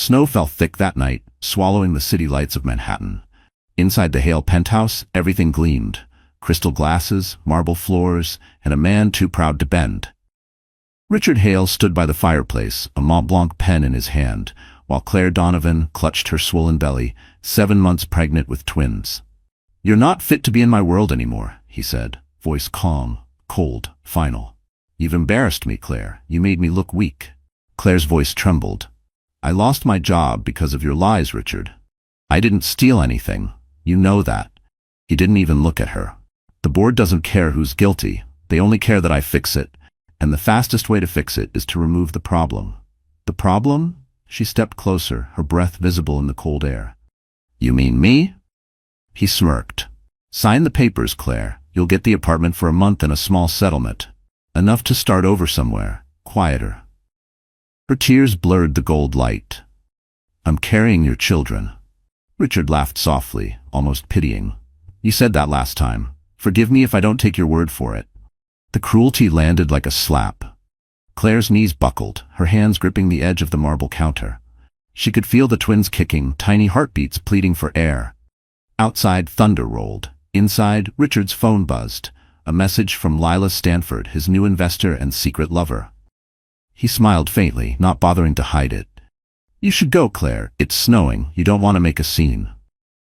Snow fell thick that night, swallowing the city lights of Manhattan. Inside the Hale penthouse, everything gleamed. Crystal glasses, marble floors, and a man too proud to bend. Richard Hale stood by the fireplace, a Mont Blanc pen in his hand, while Claire Donovan clutched her swollen belly, 7 months pregnant with twins. "You're not fit to be in my world anymore," he said, voice calm, cold, final. "You've embarrassed me, Claire. You made me look weak." Claire's voice trembled. "I lost my job because of your lies, Richard. I didn't steal anything. You know that." He didn't even look at her. "The board doesn't care who's guilty. They only care that I fix it. And the fastest way to fix it is to remove the problem." "The problem?" She stepped closer, her breath visible in the cold air. "You mean me?" He smirked. "Sign the papers, Claire. You'll get the apartment for a month and a small settlement. Enough to start over somewhere, quieter." Her tears blurred the gold light. "I'm carrying your children." Richard laughed softly, almost pitying. "You said that last time. Forgive me if I don't take your word for it." The cruelty landed like a slap. Claire's knees buckled, her hands gripping the edge of the marble counter. She could feel the twins kicking, tiny heartbeats pleading for air. Outside, thunder rolled. Inside, Richard's phone buzzed. A message from Lila Stanford, his new investor and secret lover. He smiled faintly, not bothering to hide it. "You should go, Claire. It's snowing. You don't want to make a scene."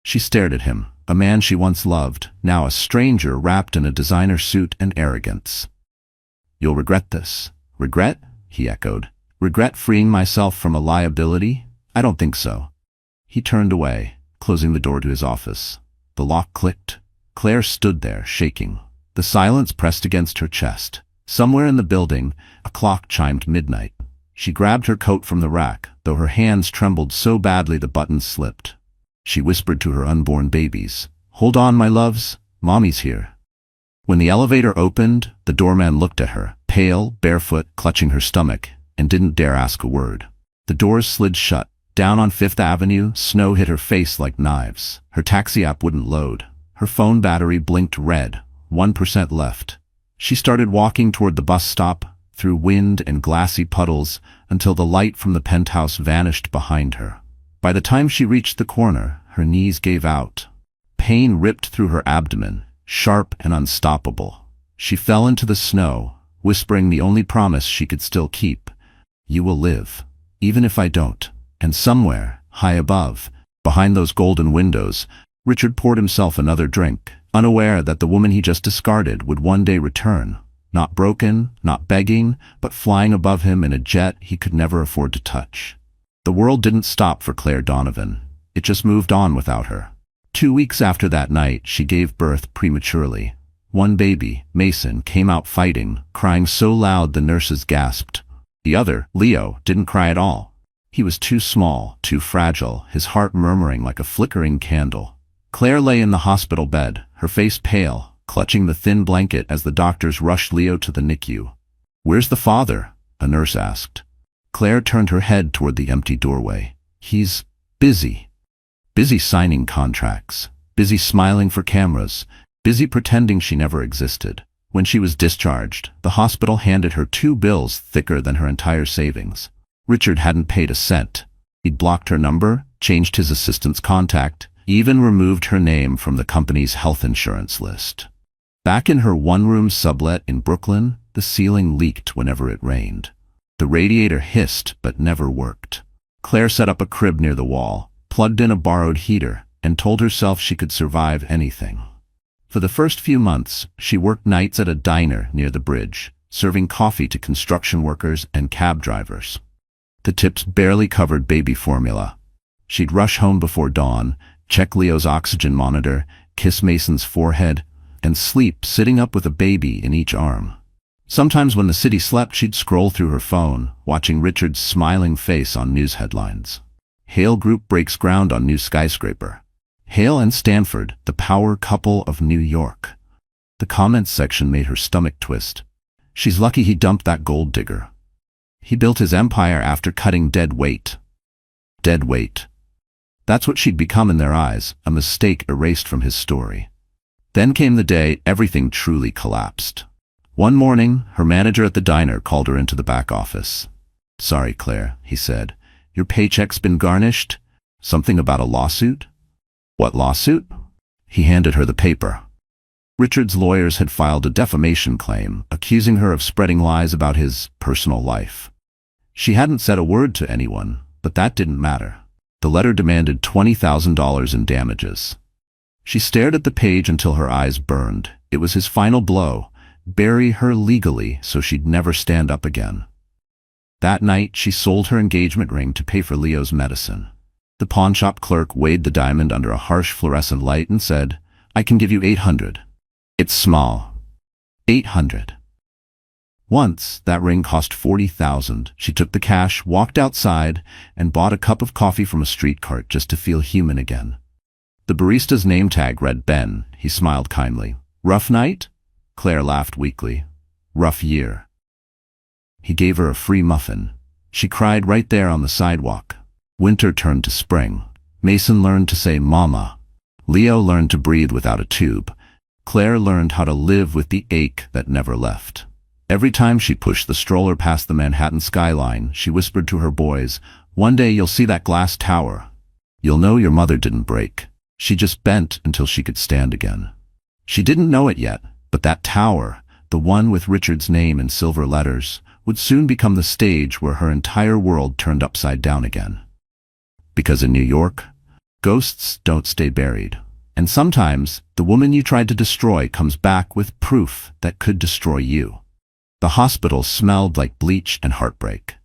She stared at him, a man she once loved, now a stranger wrapped in a designer suit and arrogance. "You'll regret this." "Regret?" he echoed. "Regret freeing myself from a liability? I don't think so." He turned away, closing the door to his office. The lock clicked. Claire stood there, shaking. The silence pressed against her chest. Somewhere in the building, a clock chimed midnight. She grabbed her coat from the rack, though her hands trembled so badly the buttons slipped. She whispered to her unborn babies, "Hold on, my loves. Mommy's here." When the elevator opened, the doorman looked at her, pale, barefoot, clutching her stomach, and didn't dare ask a word. The doors slid shut. Down on Fifth Avenue, snow hit her face like knives. Her taxi app wouldn't load. Her phone battery blinked red, 1% left. She started walking toward the bus stop, through wind and glassy puddles, until the light from the penthouse vanished behind her. By the time she reached the corner, her knees gave out. Pain ripped through her abdomen, sharp and unstoppable. She fell into the snow, whispering the only promise she could still keep. "You will live, even if I don't." And somewhere, high above, behind those golden windows, Richard poured himself another drink, unaware that the woman he just discarded would one day return, not broken, not begging, but flying above him in a jet he could never afford to touch. The world didn't stop for Claire Donovan. It just moved on without her. 2 weeks after that night, she gave birth prematurely. One baby, Mason, came out fighting, crying so loud the nurses gasped. The other, Leo, didn't cry at all. He was too small, too fragile, his heart murmuring like a flickering candle. Claire lay in the hospital bed, her face pale, clutching the thin blanket as the doctors rushed Leo to the NICU. "Where's the father?" a nurse asked. Claire turned her head toward the empty doorway. "He's busy. Busy signing contracts. Busy smiling for cameras. Busy pretending she never existed." When she was discharged, the hospital handed her 2 bills thicker than her entire savings. Richard hadn't paid a cent. He'd blocked her number, changed his assistant's contact, even removed her name from the company's health insurance list. Back in her one-room sublet in Brooklyn, the ceiling leaked whenever it rained. The radiator hissed but never worked. Claire set up a crib near the wall, plugged in a borrowed heater, and told herself she could survive anything. For the first few months, she worked nights at a diner near the bridge, serving coffee to construction workers and cab drivers. The tips barely covered baby formula. She'd rush home before dawn, check Leo's oxygen monitor, kiss Mason's forehead, and sleep sitting up with a baby in each arm. Sometimes when the city slept, she'd scroll through her phone, watching Richard's smiling face on news headlines. Hale Group breaks ground on new skyscraper. Hale and Stanford, the power couple of New York. The comments section made her stomach twist. She's lucky he dumped that gold digger. He built his empire after cutting dead weight. Dead weight. That's what she'd become in their eyes, a mistake erased from his story. Then came the day everything truly collapsed. One morning, her manager at the diner called her into the back office. "Sorry, Claire," he said. Your paycheck's been garnished? Something about a lawsuit? What lawsuit? He handed her the paper. Richard's lawyers had filed a defamation claim, accusing her of spreading lies about his personal life. She hadn't said a word to anyone, but that didn't matter. The letter demanded $20,000 in damages. She stared at the page until her eyes burned. It was his final blow. Bury her legally so she'd never stand up again. That night, she sold her engagement ring to pay for Leo's medicine. The pawnshop clerk weighed the diamond under a harsh fluorescent light and said, "I can give you 800. It's small. 800. Once, that ring cost 40,000. She took the cash, walked outside, and bought a cup of coffee from a street cart just to feel human again. The barista's name tag read Ben. He smiled kindly. Rough night? Claire laughed weakly. Rough year. He gave her a free muffin. She cried right there on the sidewalk. Winter turned to spring. Mason learned to say mama. Leo learned to breathe without a tube. Claire learned how to live with the ache that never left. Every time she pushed the stroller past the Manhattan skyline, she whispered to her boys, "One day you'll see that glass tower. You'll know your mother didn't break. She just bent until she could stand again." She didn't know it yet, but that tower, the one with Richard's name in silver letters, would soon become the stage where her entire world turned upside down again. Because in New York, ghosts don't stay buried. And sometimes, the woman you tried to destroy comes back with proof that could destroy you. The hospital smelled like bleach and heartbreak.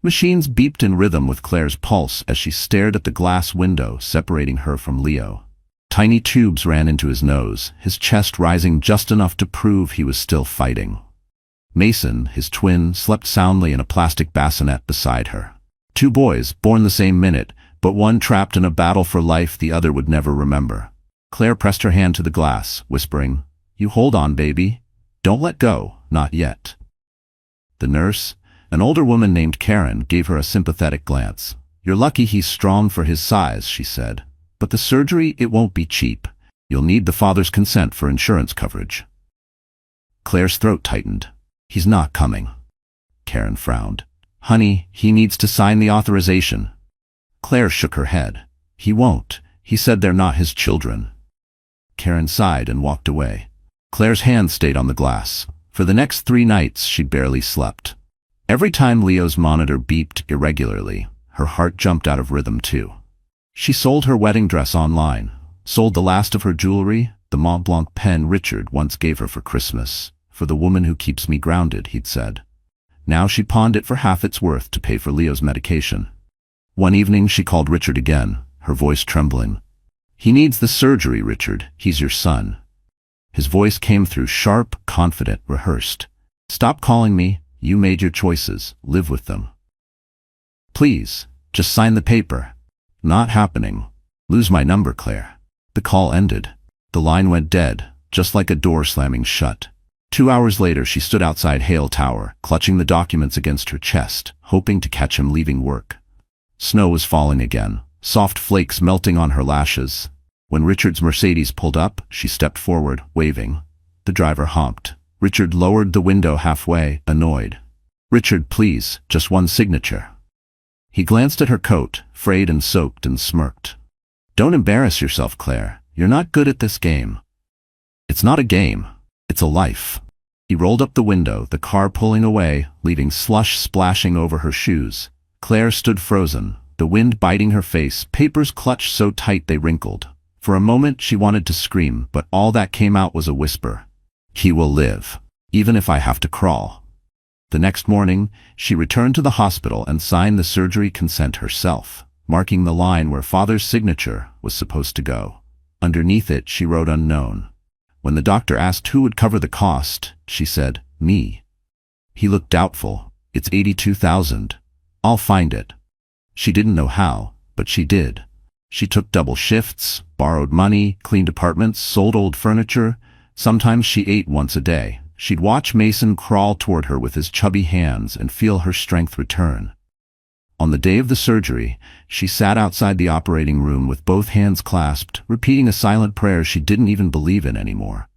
Machines beeped in rhythm with Claire's pulse as she stared at the glass window separating her from Leo. Tiny tubes ran into his nose, his chest rising just enough to prove he was still fighting. Mason, his twin, slept soundly in a plastic bassinet beside her. Two boys, born the same minute, but one trapped in a battle for life the other would never remember. Claire pressed her hand to the glass, whispering, "You hold on, baby. Don't let go, not yet." The nurse, an older woman named Karen, gave her a sympathetic glance. "You're lucky he's strong for his size," she said. "But the surgery, it won't be cheap. You'll need the father's consent for insurance coverage." Claire's throat tightened. "He's not coming." Karen frowned. "Honey, he needs to sign the authorization." Claire shook her head. "He won't. He said they're not his children." Karen sighed and walked away. Claire's hand stayed on the glass. For the next 3 nights, she barely slept. Every time Leo's monitor beeped irregularly, her heart jumped out of rhythm too. She sold her wedding dress online, sold the last of her jewelry, the Mont Blanc pen Richard once gave her for Christmas. "For the woman who keeps me grounded," he'd said. Now she pawned it for half its worth to pay for Leo's medication. One evening she called Richard again, her voice trembling. "He needs the surgery, Richard. He's your son." His voice came through sharp, confident, rehearsed. "Stop calling me. You made your choices. Live with them. Please, just sign the paper." "Not happening. Lose my number, Claire." The call ended. The line went dead, just like a door slamming shut. 2 hours later, she stood outside Hale Tower, clutching the documents against her chest, hoping to catch him leaving work. Snow was falling again, soft flakes melting on her lashes. When Richard's Mercedes pulled up, she stepped forward, waving. The driver honked. Richard lowered the window halfway, annoyed. "Richard, please, just one signature." He glanced at her coat, frayed and soaked, and smirked. "Don't embarrass yourself, Claire. You're not good at this game." "It's not a game. It's a life." He rolled up the window, the car pulling away, leaving slush splashing over her shoes. Claire stood frozen, the wind biting her face, papers clutched so tight they wrinkled. For a moment she wanted to scream, but all that came out was a whisper. "He will live, even if I have to crawl." The next morning, she returned to the hospital and signed the surgery consent herself, marking the line where father's signature was supposed to go. Underneath it, she wrote unknown. When the doctor asked who would cover the cost, she said, "Me." He looked doubtful. "It's 82,000. I'll find it." She didn't know how, but she did. She took double shifts, borrowed money, cleaned apartments, sold old furniture. Sometimes she ate once a day. She'd watch Mason crawl toward her with his chubby hands and feel her strength return. On the day of the surgery, she sat outside the operating room with both hands clasped, repeating a silent prayer she didn't even believe in anymore.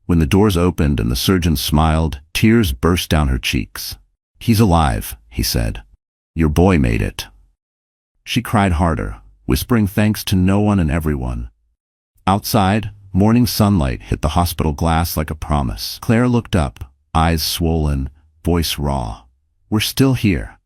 When the doors opened and the surgeon smiled, tears burst down her cheeks. "He's alive," he said. "Your boy made it." She cried harder, whispering thanks to no one and everyone. Outside, morning sunlight hit the hospital glass like a promise. Claire looked up, eyes swollen, voice raw. "We're still here."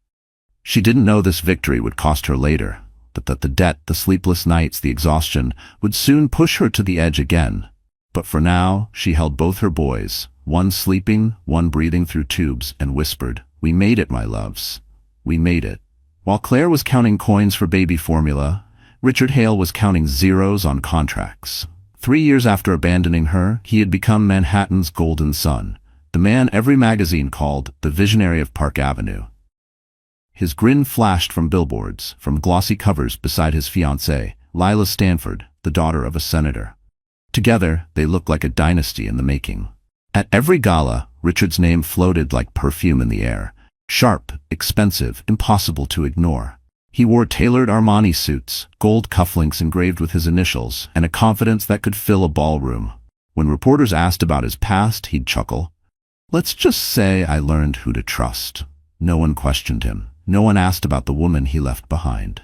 She didn't know this victory would cost her later, but that the debt, the sleepless nights, the exhaustion, would soon push her to the edge again. But for now, she held both her boys, one sleeping, one breathing through tubes, and whispered, "We made it, my loves. We made it." While Claire was counting coins for baby formula, Richard Hale was counting zeros on contracts. 3 years after abandoning her, he had become Manhattan's golden son, the man every magazine called the visionary of Park Avenue. His grin flashed from billboards, from glossy covers beside his fiancée, Lila Stanford, the daughter of a senator. Together, they looked like a dynasty in the making. At every gala, Richard's name floated like perfume in the air. Sharp, expensive, impossible to ignore. He wore tailored Armani suits, gold cufflinks engraved with his initials, and a confidence that could fill a ballroom. When reporters asked about his past, he'd chuckle. "Let's just say I learned who to trust." No one questioned him. No one asked about the woman he left behind.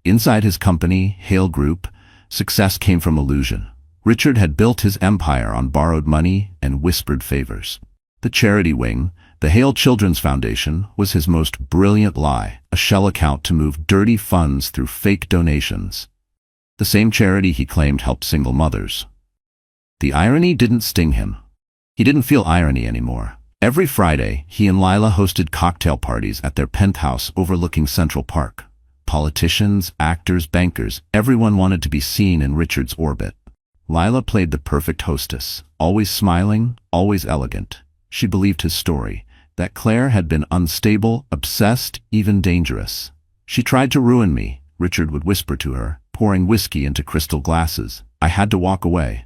Inside his company, Hale Group, success came from illusion. Richard had built his empire on borrowed money and whispered favors. The charity wing, the Hale Children's Foundation, was his most brilliant lie, a shell account to move dirty funds through fake donations. The same charity he claimed helped single mothers. The irony didn't sting him. He didn't feel irony anymore. Every Friday, he and Lila hosted cocktail parties at their penthouse overlooking Central Park. Politicians, actors, bankers, everyone wanted to be seen in Richard's orbit. Lila played the perfect hostess, always smiling, always elegant. She believed his story, that Claire had been unstable, obsessed, even dangerous. "She tried to ruin me," Richard would whisper to her, pouring whiskey into crystal glasses. "I had to walk away."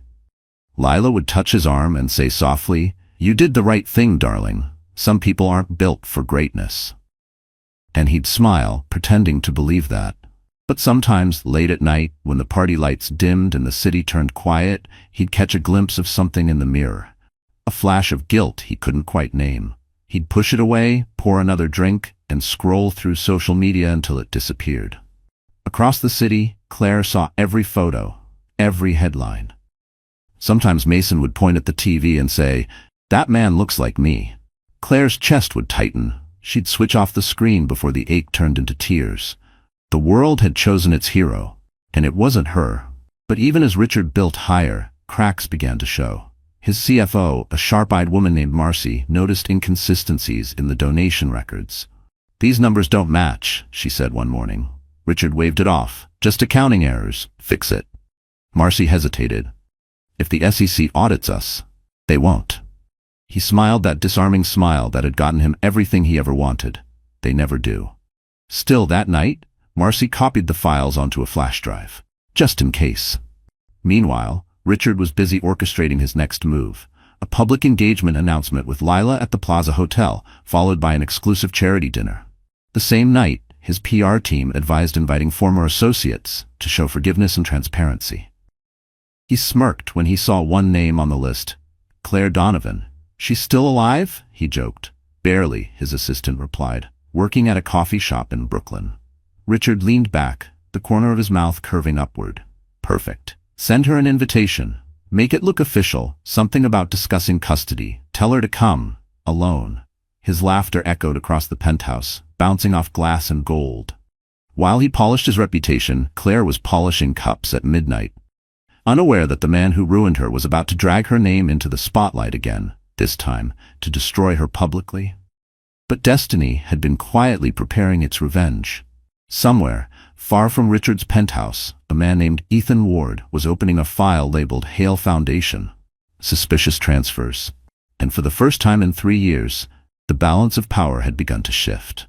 Lila would touch his arm and say softly, "You did the right thing, darling. Some people aren't built for greatness." And he'd smile, pretending to believe that. But sometimes, late at night, when the party lights dimmed and the city turned quiet, he'd catch a glimpse of something in the mirror. A flash of guilt he couldn't quite name. He'd push it away, pour another drink, and scroll through social media until it disappeared. Across the city, Claire saw every photo, every headline. Sometimes Mason would point at the TV and say, "That man looks like me." Claire's chest would tighten. She'd switch off the screen before the ache turned into tears. The world had chosen its hero, and it wasn't her. But even as Richard built higher, cracks began to show. His CFO, a sharp-eyed woman named Marcy, noticed inconsistencies in the donation records. "These numbers don't match," she said one morning. Richard waved it off. "Just accounting errors. Fix it." Marcy hesitated. "If the SEC audits us, they won't." He smiled that disarming smile that had gotten him everything he ever wanted. They never do. Still, that night, Marcy copied the files onto a flash drive, just in case. Meanwhile, Richard was busy orchestrating his next move, a public engagement announcement with Lila at the Plaza Hotel, followed by an exclusive charity dinner. The same night, his PR team advised inviting former associates to show forgiveness and transparency. He smirked when he saw one name on the list, Claire Donovan. "She's still alive?" he joked. "Barely," his assistant replied, "working at a coffee shop in Brooklyn." Richard leaned back, the corner of his mouth curving upward. "Perfect. Send her an invitation. Make it look official, something about discussing custody. Tell her to come, alone." His laughter echoed across the penthouse, bouncing off glass and gold. While he polished his reputation, Claire was polishing cups at midnight, unaware that the man who ruined her was about to drag her name into the spotlight again, this time to destroy her publicly. But destiny had been quietly preparing its revenge. Somewhere, far from Richard's penthouse, a man named Ethan Ward was opening a file labeled Hale Foundation. Suspicious transfers. And for the first time in 3 years, the balance of power had begun to shift.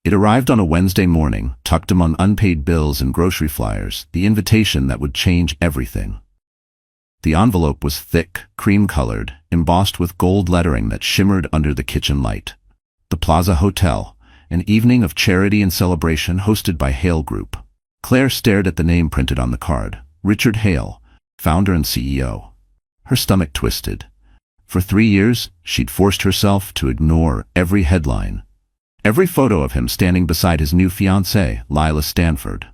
It arrived on a Wednesday morning, tucked among unpaid bills and grocery flyers, the invitation that would change everything. The envelope was thick, cream-colored, embossed with gold lettering that shimmered under the kitchen light. The Plaza Hotel, an evening of charity and celebration hosted by Hale Group. Claire stared at the name printed on the card, Richard Hale, founder and CEO. Her stomach twisted. For 3 years, she'd forced herself to ignore every headline, Every photo of him standing beside his new fiancée, Lila Stanford.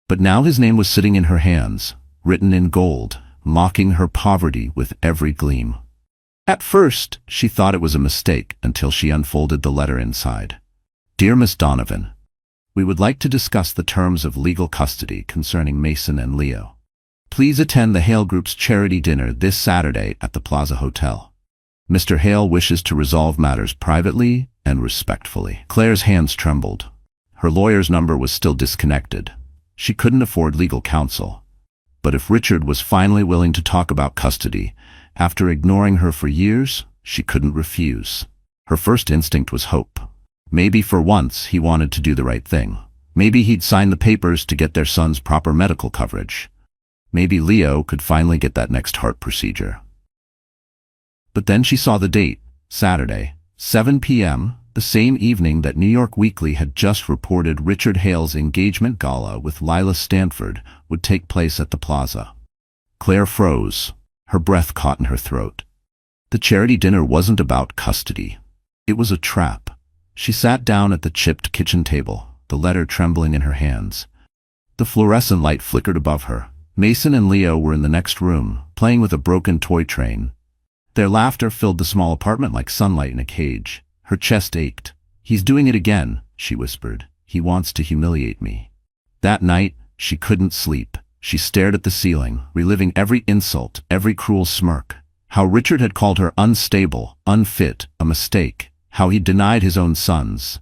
But now his name was sitting in her hands, written in gold, mocking her poverty with every gleam. At first, she thought it was a mistake until she unfolded the letter inside. Dear Miss Donovan, we would like to discuss the terms of legal custody concerning Mason and Leo. Please attend the Hale Group's charity dinner this Saturday at the Plaza Hotel. Mr. Hale wishes to resolve matters privately and respectfully. Claire's hands trembled. Her lawyer's number was still disconnected. She couldn't afford legal counsel. But if Richard was finally willing to talk about custody, after ignoring her for years, she couldn't refuse. Her first instinct was hope. Maybe for once he wanted to do the right thing. Maybe he'd sign the papers to get their son's proper medical coverage. Maybe Leo could finally get that next heart procedure. But then she saw the date, Saturday, 7 p.m., the same evening that New York Weekly had just reported Richard Hale's engagement gala with Lila Stanford would take place at the Plaza. Claire froze. Her breath caught in her throat. The charity dinner wasn't about custody. It was a trap. She sat down at the chipped kitchen table, the letter trembling in her hands. The fluorescent light flickered above her. Mason and Leo were in the next room, playing with a broken toy train. Their laughter filled the small apartment like sunlight in a cage. Her chest ached. He's doing it again, she whispered. He wants to humiliate me. That night, she couldn't sleep. She stared at the ceiling, reliving every insult, every cruel smirk. How Richard had called her unstable, unfit, a mistake. How he'd denied his own sons.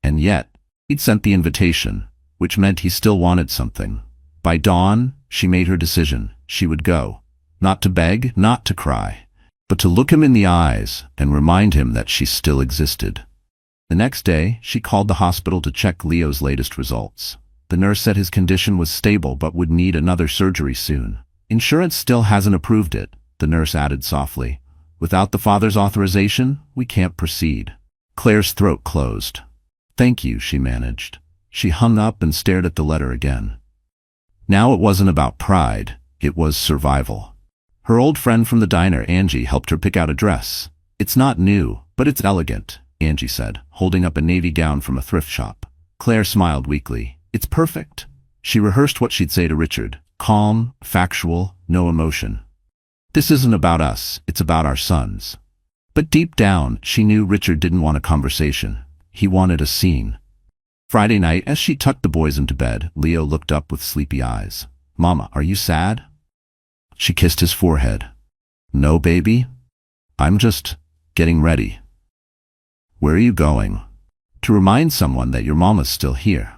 And yet, he'd sent the invitation, which meant he still wanted something. By dawn, she made her decision. She would go. Not to beg, not to cry, but to look him in the eyes and remind him that she still existed. The next day, she called the hospital to check Leo's latest results. The nurse said his condition was stable but would need another surgery soon. Insurance still hasn't approved it, the nurse added softly. Without the father's authorization, we can't proceed. Claire's throat closed. Thank you, she managed. She hung up and stared at the letter again. Now it wasn't about pride, it was survival. Her old friend from the diner, Angie, helped her pick out a dress. It's not new, but it's elegant, Angie said, holding up a navy gown from a thrift shop. Claire smiled weakly. It's perfect. She rehearsed what she'd say to Richard. Calm, factual, no emotion. This isn't about us, it's about our sons. But deep down, she knew Richard didn't want a conversation. He wanted a scene. Friday night, as she tucked the boys into bed, Leo looked up with sleepy eyes. Mama, are you sad? She kissed his forehead. No, baby. I'm just getting ready. Where are you going? To remind someone that your mama's still here.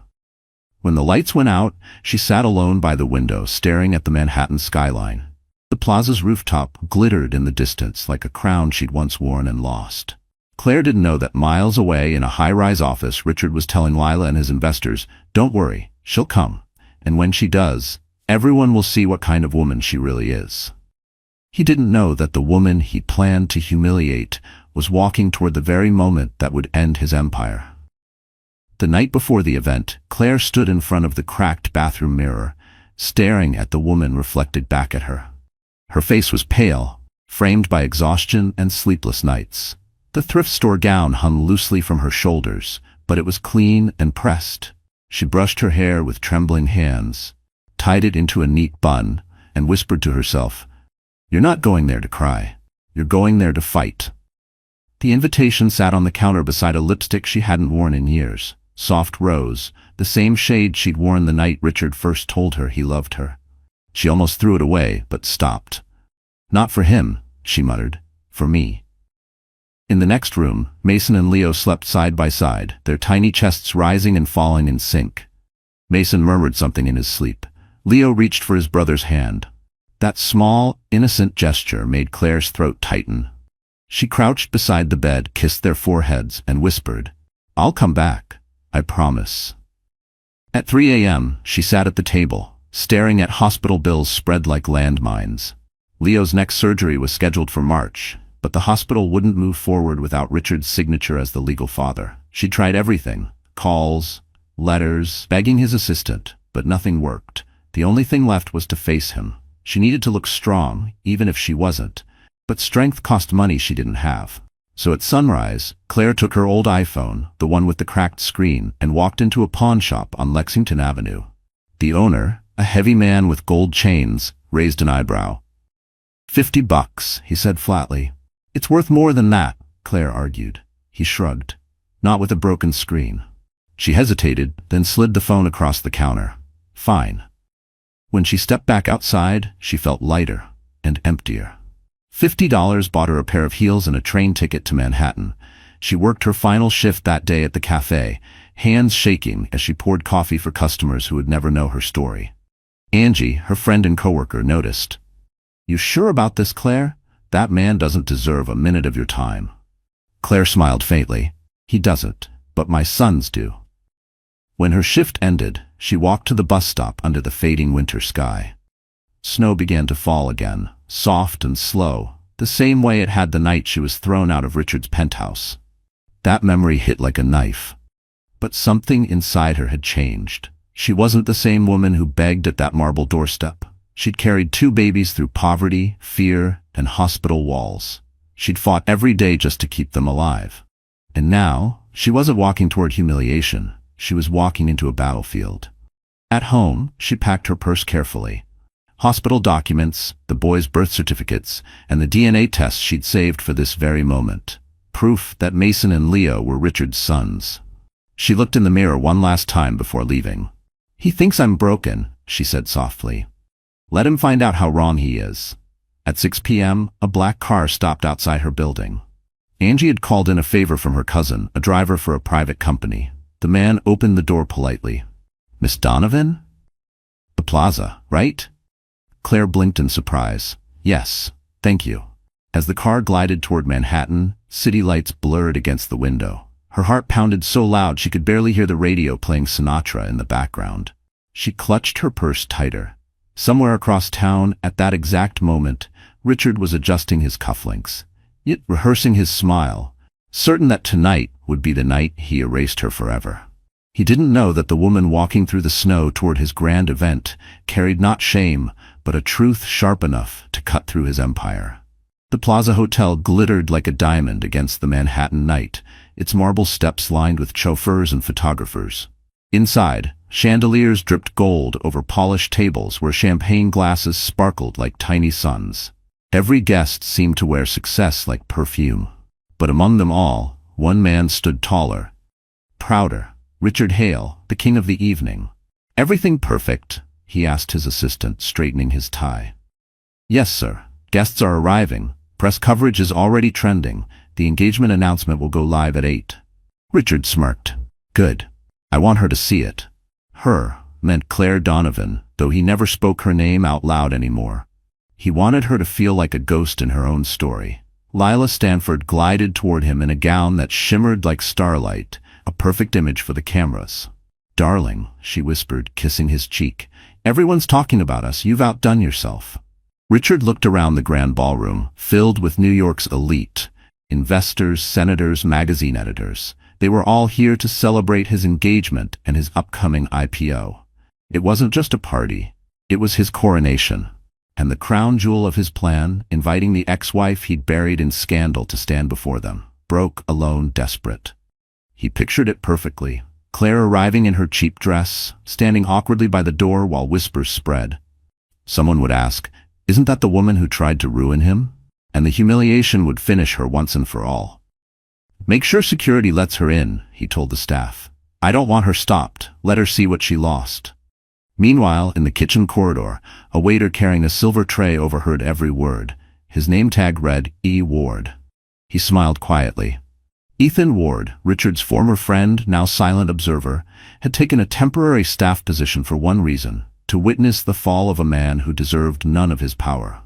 When the lights went out, she sat alone by the window, staring at the Manhattan skyline. The plaza's rooftop glittered in the distance like a crown she'd once worn and lost. Claire didn't know that miles away in a high-rise office, Richard was telling Lila and his investors, don't worry, she'll come. And when she does, everyone will see what kind of woman she really is. He didn't know that the woman he planned to humiliate was walking toward the very moment that would end his empire. The night before the event, Claire stood in front of the cracked bathroom mirror, staring at the woman reflected back at her. Her face was pale, framed by exhaustion and sleepless nights. The thrift store gown hung loosely from her shoulders, but it was clean and pressed. She brushed her hair with trembling hands, tied it into a neat bun, and whispered to herself, "You're not going there to cry. You're going there to fight." The invitation sat on the counter beside a lipstick she hadn't worn in years. Soft rose, the same shade she'd worn the night Richard first told her he loved her. She almost threw it away, but stopped. Not for him, she muttered. For me. In the next room, Mason and Leo slept side by side, their tiny chests rising and falling in sync. Mason murmured something in his sleep. Leo reached for his brother's hand. That small, innocent gesture made Claire's throat tighten. She crouched beside the bed, kissed their foreheads, and whispered, "I'll come back. I promise." At 3 a.m., she sat at the table, staring at hospital bills spread like landmines. Leo's next surgery was scheduled for March, but the hospital wouldn't move forward without Richard's signature as the legal father. She tried everything, calls, letters, begging his assistant, but nothing worked. The only thing left was to face him. She needed to look strong, even if she wasn't, but strength cost money she didn't have. So at sunrise, Claire took her old iPhone, the one with the cracked screen, and walked into a pawn shop on Lexington Avenue. The owner, a heavy man with gold chains, raised an eyebrow. $50, he said flatly. It's worth more than that, Claire argued. He shrugged. Not with a broken screen. She hesitated, then slid the phone across the counter. Fine. When she stepped back outside, she felt lighter and emptier. $50 bought her a pair of heels and a train ticket to Manhattan. She worked her final shift that day at the cafe, hands shaking as she poured coffee for customers who would never know her story. Angie, her friend and coworker, noticed. You sure about this, Claire? That man doesn't deserve a minute of your time. Claire smiled faintly. He doesn't, but my sons do. When her shift ended, she walked to the bus stop under the fading winter sky. Snow began to fall again, soft and slow, the same way it had the night she was thrown out of Richard's penthouse. That memory hit like a knife. But something inside her had changed. She wasn't the same woman who begged at that marble doorstep. She'd carried 2 babies through poverty, fear, and hospital walls. She'd fought every day just to keep them alive. And now, she wasn't walking toward humiliation. She was walking into a battlefield. At home, she packed her purse carefully. Hospital documents, the boys' birth certificates, and the DNA tests she'd saved for this very moment. Proof that Mason and Leo were Richard's sons. She looked in the mirror one last time before leaving. He thinks I'm broken, she said softly. Let him find out how wrong he is. At 6 p.m., a black car stopped outside her building. Angie had called in a favor from her cousin, a driver for a private company. The man opened the door politely. Miss Donovan? The plaza, right? Claire blinked in surprise. Yes, thank you. As the car glided toward Manhattan, city lights blurred against the window. Her heart pounded so loud she could barely hear the radio playing Sinatra in the background. She clutched her purse tighter. Somewhere across town, at that exact moment, Richard was adjusting his cufflinks, yet rehearsing his smile, certain that tonight would be the night he erased her forever. He didn't know that the woman walking through the snow toward his grand event carried not shame, but a truth sharp enough to cut through his empire. The Plaza Hotel glittered like a diamond against the Manhattan night, its marble steps lined with chauffeurs and photographers. Inside, chandeliers dripped gold over polished tables where champagne glasses sparkled like tiny suns. Every guest seemed to wear success like perfume. But among them all, one man stood taller, prouder. Richard Hale, the king of the evening. Everything perfect? He asked his assistant, straightening his tie. Yes, sir. Guests are arriving. Press coverage is already trending. The engagement announcement will go live at 8. Richard smirked. Good. I want her to see it. Her meant Claire Donovan, though he never spoke her name out loud anymore. He wanted her to feel like a ghost in her own story. Lila Stanford glided toward him in a gown that shimmered like starlight, a perfect image for the cameras. Darling, she whispered, kissing his cheek. Everyone's talking about us. You've outdone yourself. Richard looked around the grand ballroom, filled with New York's elite. Investors, senators, magazine editors. They were all here to celebrate his engagement and his upcoming IPO. It wasn't just a party. It was his coronation. And the crown jewel of his plan, inviting the ex-wife he'd buried in scandal to stand before them, broke, alone, desperate. He pictured it perfectly. Claire arriving in her cheap dress, standing awkwardly by the door while whispers spread. Someone would ask, isn't that the woman who tried to ruin him? And the humiliation would finish her once and for all. Make sure security lets her in, he told the staff. I don't want her stopped. Let her see what she lost. Meanwhile, in the kitchen corridor, a waiter carrying a silver tray overheard every word. His name tag read, E. Ward. He smiled quietly. Ethan Ward, Richard's former friend, now silent observer, had taken a temporary staff position for one reason, to witness the fall of a man who deserved none of his power.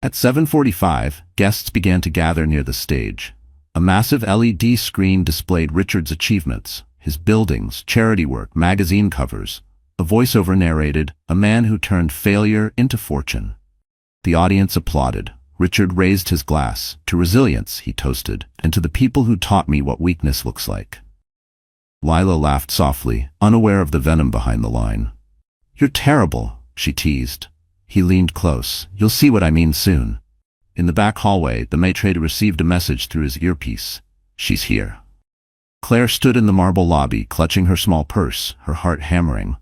At 7:45, guests began to gather near the stage. A massive LED screen displayed Richard's achievements, his buildings, charity work, magazine covers. A voiceover narrated, a man who turned failure into fortune. The audience applauded. Richard raised his glass. To resilience, he toasted, and to the people who taught me what weakness looks like. Lila laughed softly, unaware of the venom behind the line. You're terrible, she teased. He leaned close. You'll see what I mean soon. In the back hallway, the maitre d' received a message through his earpiece. She's here. Claire stood in the marble lobby, clutching her small purse, her heart hammering.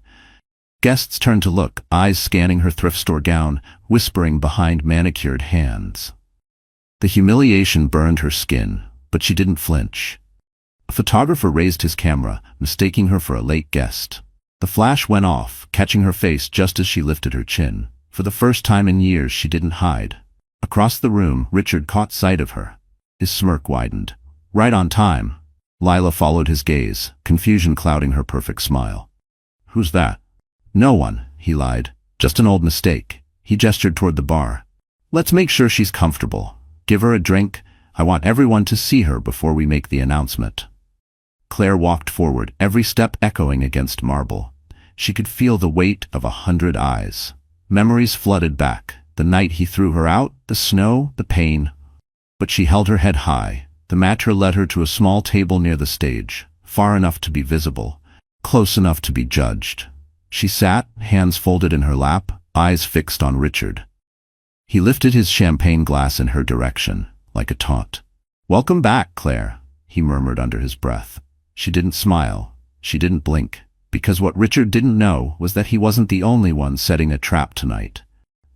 Guests turned to look, eyes scanning her thrift store gown, whispering behind manicured hands. The humiliation burned her skin, but she didn't flinch. A photographer raised his camera, mistaking her for a late guest. The flash went off, catching her face just as she lifted her chin. For the first time in years, she didn't hide. Across the room, Richard caught sight of her. His smirk widened. Right on time. Lila followed his gaze, confusion clouding her perfect smile. Who's that? No one, he lied. Just an old mistake. He gestured toward the bar. Let's make sure she's comfortable. Give her a drink. I want everyone to see her before we make the announcement. Claire walked forward, every step echoing against marble. She could feel the weight of 100 eyes. Memories flooded back. The night he threw her out, the snow, the pain. But she held her head high. The maitre led her to a small table near the stage, far enough to be visible, close enough to be judged. She sat, hands folded in her lap, eyes fixed on Richard. He lifted his champagne glass in her direction, like a taunt. Welcome back, Claire, he murmured under his breath. She didn't smile. She didn't blink. Because what Richard didn't know was that he wasn't the only one setting a trap tonight.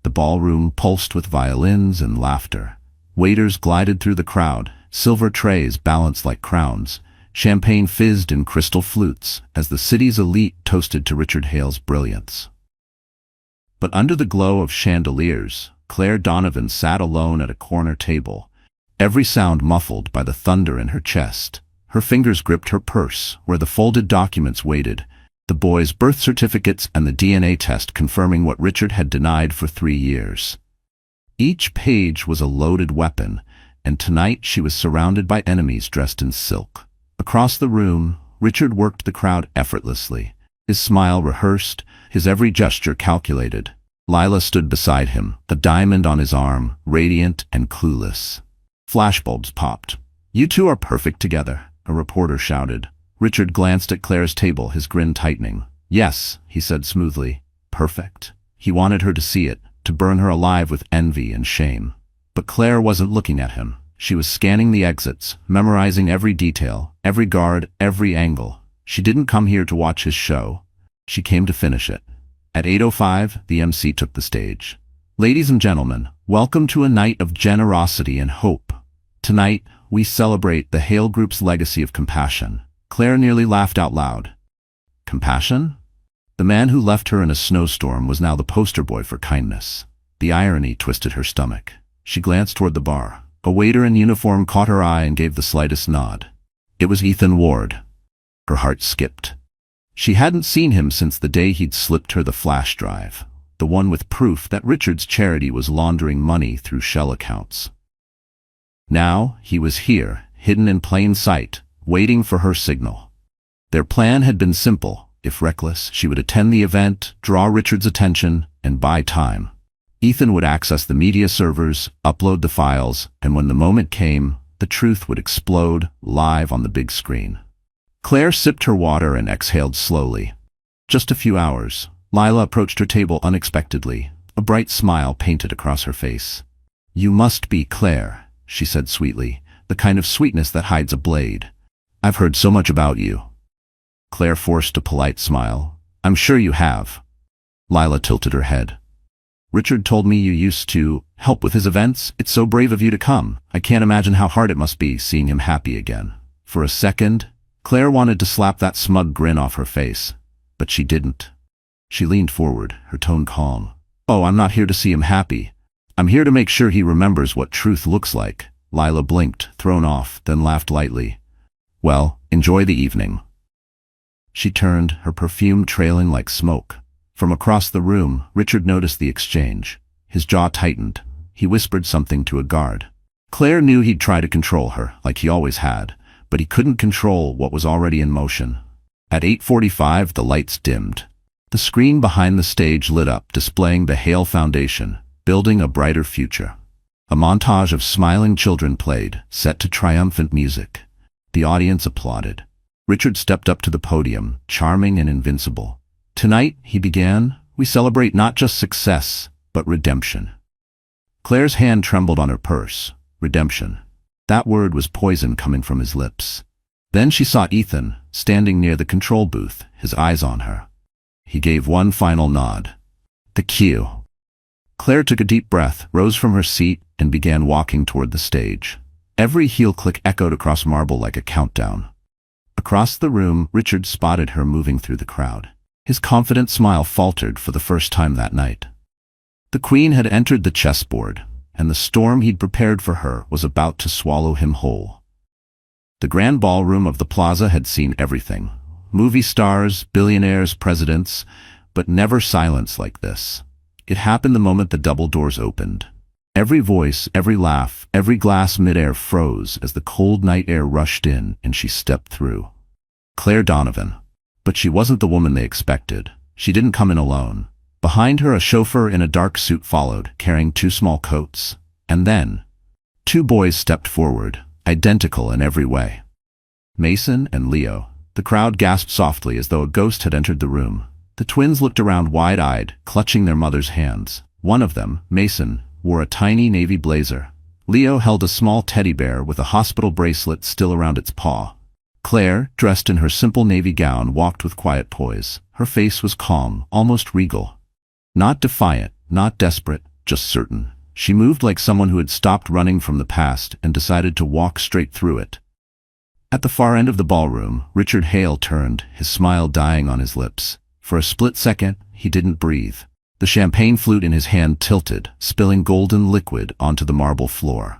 The ballroom pulsed with violins and laughter. Waiters glided through the crowd, silver trays balanced like crowns. Champagne fizzed in crystal flutes as the city's elite toasted to Richard Hale's brilliance. But under the glow of chandeliers, Claire Donovan sat alone at a corner table, every sound muffled by the thunder in her chest. Her fingers gripped her purse, where the folded documents waited, the boys' birth certificates and the DNA test confirming what Richard had denied for 3 years. Each page was a loaded weapon, and tonight she was surrounded by enemies dressed in silk. Across the room, Richard worked the crowd effortlessly, his smile rehearsed, his every gesture calculated. Lila stood beside him, a diamond on his arm, radiant and clueless. Flashbulbs popped. You two are perfect together, a reporter shouted. Richard glanced at Claire's table, his grin tightening. Yes, he said smoothly. Perfect. He wanted her to see it, to burn her alive with envy and shame. But Claire wasn't looking at him. She was scanning the exits, memorizing every detail, every guard, every angle. She didn't come here to watch his show. She came to finish it. At 8:05, the MC took the stage. Ladies and gentlemen, welcome to a night of generosity and hope. Tonight, we celebrate the Hale Group's legacy of compassion. Claire nearly laughed out loud. Compassion? The man who left her in a snowstorm was now the poster boy for kindness. The irony twisted her stomach. She glanced toward the bar. A waiter in uniform caught her eye and gave the slightest nod. It was Ethan Ward. Her heart skipped. She hadn't seen him since the day he'd slipped her the flash drive, the one with proof that Richard's charity was laundering money through shell accounts. Now, he was here, hidden in plain sight, waiting for her signal. Their plan had been simple. If reckless, she would attend the event, draw Richard's attention, and buy time. Ethan would access the media servers, upload the files, and when the moment came, the truth would explode live on the big screen. Claire sipped her water and exhaled slowly. Just a few hours. Lila approached her table unexpectedly. A bright smile painted across her face. You must be Claire, she said sweetly, the kind of sweetness that hides a blade. I've heard so much about you. Claire forced a polite smile. I'm sure you have. Lila tilted her head. Richard told me you used to help with his events. It's so brave of you to come. I can't imagine how hard it must be seeing him happy again. For a second, Claire wanted to slap that smug grin off her face, but she didn't. She leaned forward, her tone calm. Oh, I'm not here to see him happy. I'm here to make sure he remembers what truth looks like. Lila blinked, thrown off, then laughed lightly. Well, enjoy the evening. She turned, her perfume trailing like smoke. From across the room, Richard noticed the exchange. His jaw tightened. He whispered something to a guard. Claire knew he'd try to control her, like he always had, but he couldn't control what was already in motion. At 8:45, the lights dimmed. The screen behind the stage lit up, displaying the Hale Foundation, building a brighter future. A montage of smiling children played, set to triumphant music. The audience applauded. Richard stepped up to the podium, charming and invincible. Tonight, he began, we celebrate not just success, but redemption. Claire's hand trembled on her purse. Redemption. That word was poison coming from his lips. Then she saw Ethan, standing near the control booth, his eyes on her. He gave one final nod. The cue. Claire took a deep breath, rose from her seat, and began walking toward the stage. Every heel click echoed across marble like a countdown. Across the room, Richard spotted her moving through the crowd. His confident smile faltered for the first time that night. The Queen had entered the chessboard, and the storm he'd prepared for her was about to swallow him whole. The grand ballroom of the plaza had seen everything. Movie stars, billionaires, presidents, but never silence like this. It happened the moment the double doors opened. Every voice, every laugh, every glass midair froze as the cold night air rushed in and she stepped through. Claire Donovan. But she wasn't the woman they expected. She didn't come in alone. Behind her, a chauffeur in a dark suit followed, carrying 2 small coats. And then, 2 boys stepped forward, identical in every way. Mason and Leo. The crowd gasped softly as though a ghost had entered the room. The twins looked around wide-eyed, clutching their mother's hands. One of them, Mason, wore a tiny navy blazer. Leo held a small teddy bear with a hospital bracelet still around its paw. Claire, dressed in her simple navy gown, walked with quiet poise. Her face was calm, almost regal. Not defiant, not desperate, just certain. She moved like someone who had stopped running from the past and decided to walk straight through it. At the far end of the ballroom, Richard Hale turned, his smile dying on his lips. For a split second, he didn't breathe. The champagne flute in his hand tilted, spilling golden liquid onto the marble floor.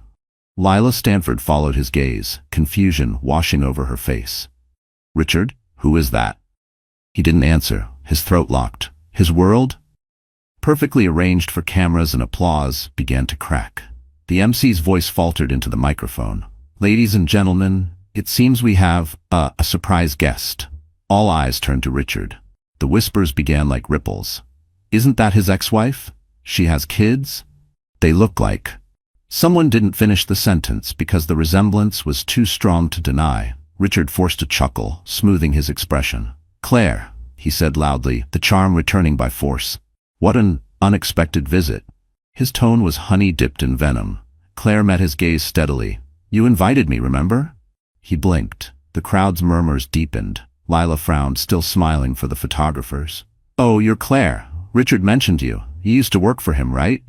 Lila Stanford followed his gaze, confusion washing over her face. Richard, who is that? He didn't answer, his throat locked. His world, perfectly arranged for cameras and applause, began to crack. The MC's voice faltered into the microphone. Ladies and gentlemen, it seems we have a surprise guest. All eyes turned to Richard. The whispers began like ripples. Isn't that his ex-wife? She has kids? They look like... Someone didn't finish the sentence because the resemblance was too strong to deny. Richard forced a chuckle, smoothing his expression. Claire, he said loudly, the charm returning by force. What an unexpected visit. His tone was honey dipped in venom. Claire met his gaze steadily. You invited me, remember? He blinked. The crowd's murmurs deepened. Lila frowned, still smiling for the photographers. Oh, you're Claire. Richard mentioned you. You used to work for him, right?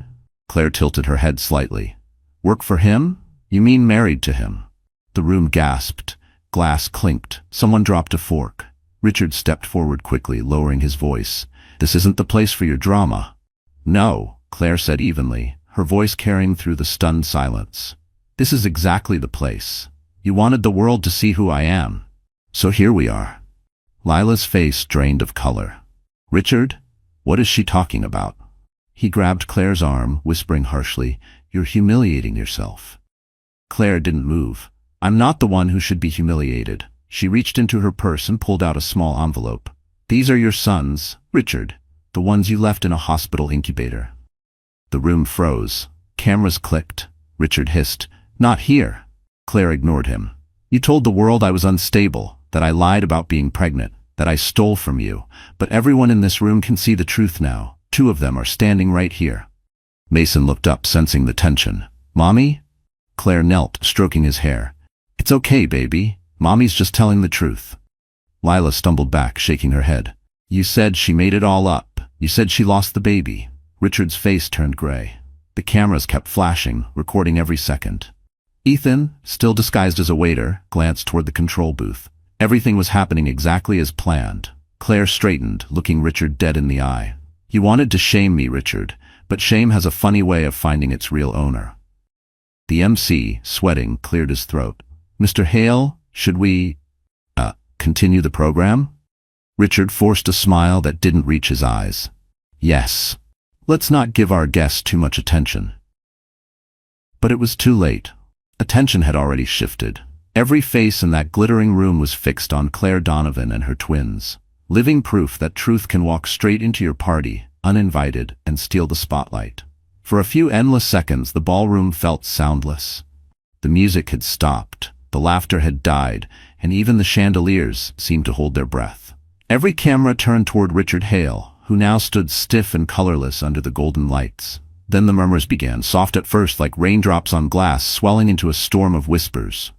Claire tilted her head slightly. Work for him? You mean married to him? The room gasped. Glass clinked. Someone dropped a fork. Richard stepped forward quickly, lowering his voice. This isn't the place for your drama. No, Claire said evenly, her voice carrying through the stunned silence. This is exactly the place. You wanted the world to see who I am. So here we are. Lila's face drained of color. Richard, what is she talking about? He grabbed Claire's arm, whispering harshly, You're humiliating yourself. Claire didn't move. I'm not the one who should be humiliated. She reached into her purse and pulled out a small envelope. These are your sons, Richard, the ones you left in a hospital incubator. The room froze. Cameras clicked. Richard hissed, Not here. Claire ignored him. You told the world I was unstable, that I lied about being pregnant, that I stole from you, but everyone in this room can see the truth now. 2 of them are standing right here. Mason looked up, sensing the tension. Mommy? Claire knelt, stroking his hair. It's okay, baby. Mommy's just telling the truth. Lila stumbled back, shaking her head. You said she made it all up. You said she lost the baby. Richard's face turned gray. The cameras kept flashing, recording every second. Ethan, still disguised as a waiter, glanced toward the control booth. Everything was happening exactly as planned. Claire straightened, looking Richard dead in the eye. You wanted to shame me, Richard, but shame has a funny way of finding its real owner. The MC, sweating, cleared his throat. Mr. Hale, should we, continue the program? Richard forced a smile that didn't reach his eyes. Yes. Let's not give our guests too much attention. But it was too late. Attention had already shifted. Every face in that glittering room was fixed on Claire Donovan and her twins. Living proof that truth can walk straight into your party, uninvited, and steal the spotlight. For a few endless seconds, the ballroom felt soundless. The music had stopped, the laughter had died, and even the chandeliers seemed to hold their breath. Every camera turned toward Richard Hale, who now stood stiff and colorless under the golden lights. Then the murmurs began, soft at first like raindrops on glass, swelling into a storm of whispers.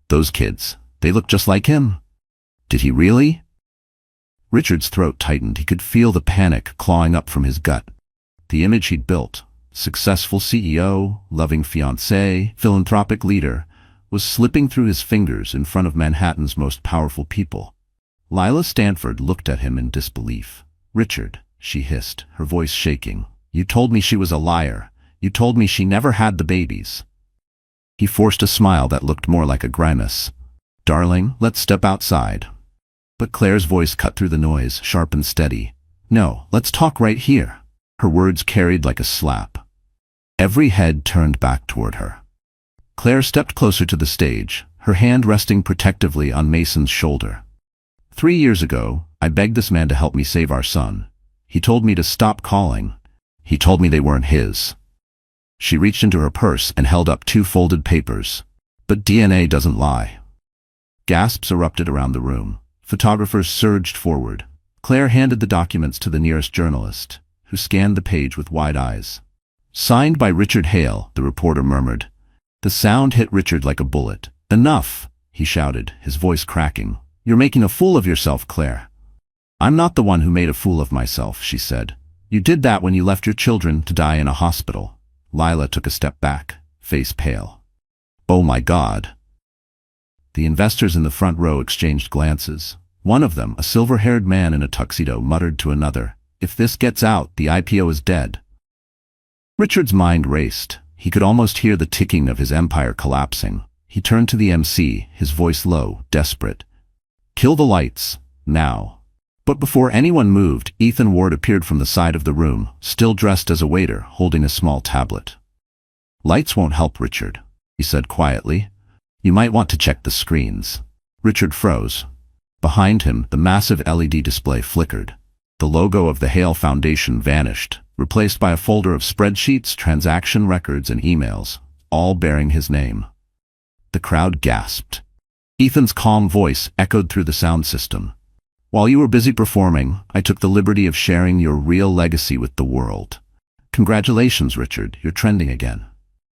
Those kids, they look just like him. Did he really? Richard's throat tightened. He could feel the panic clawing up from his gut. The image he'd built, successful CEO, loving fiancé, philanthropic leader, was slipping through his fingers in front of Manhattan's most powerful people. Lila Stanford looked at him in disbelief. "Richard," she hissed, her voice shaking, "you told me she was a liar. You told me she never had the babies." He forced a smile that looked more like a grimace. "Darling, let's step outside." But Claire's voice cut through the noise, sharp and steady. "No, let's talk right here." Her words carried like a slap. Every head turned back toward her. Claire stepped closer to the stage, her hand resting protectively on Mason's shoulder. 3 years ago, I begged this man to help me save our son. He told me to stop calling. He told me they weren't his. She reached into her purse and held up 2 folded papers. "But DNA doesn't lie." Gasps erupted around the room. Photographers surged forward. Claire handed the documents to the nearest journalist, who scanned the page with wide eyes. "Signed by Richard Hale," the reporter murmured. The sound hit Richard like a bullet. "Enough," he shouted, his voice cracking. "You're making a fool of yourself, Claire." "I'm not the one who made a fool of myself," she said. "You did that when you left your children to die in a hospital." Lila took a step back, face pale. "Oh my God." The investors in the front row exchanged glances. One of them, a silver-haired man in a tuxedo, muttered to another, "If this gets out, the IPO is dead." Richard's mind raced. He could almost hear the ticking of his empire collapsing. He turned to the MC, his voice low, desperate. "Kill the lights, now." But before anyone moved, Ethan Ward appeared from the side of the room, still dressed as a waiter, holding a small tablet. "Lights won't help, Richard," he said quietly. "You might want to check the screens." Richard froze. Behind him, the massive LED display flickered. The logo of the Hale Foundation vanished, replaced by a folder of spreadsheets, transaction records, and emails, all bearing his name. The crowd gasped. Ethan's calm voice echoed through the sound system. "While you were busy performing, I took the liberty of sharing your real legacy with the world. Congratulations, Richard, you're trending again."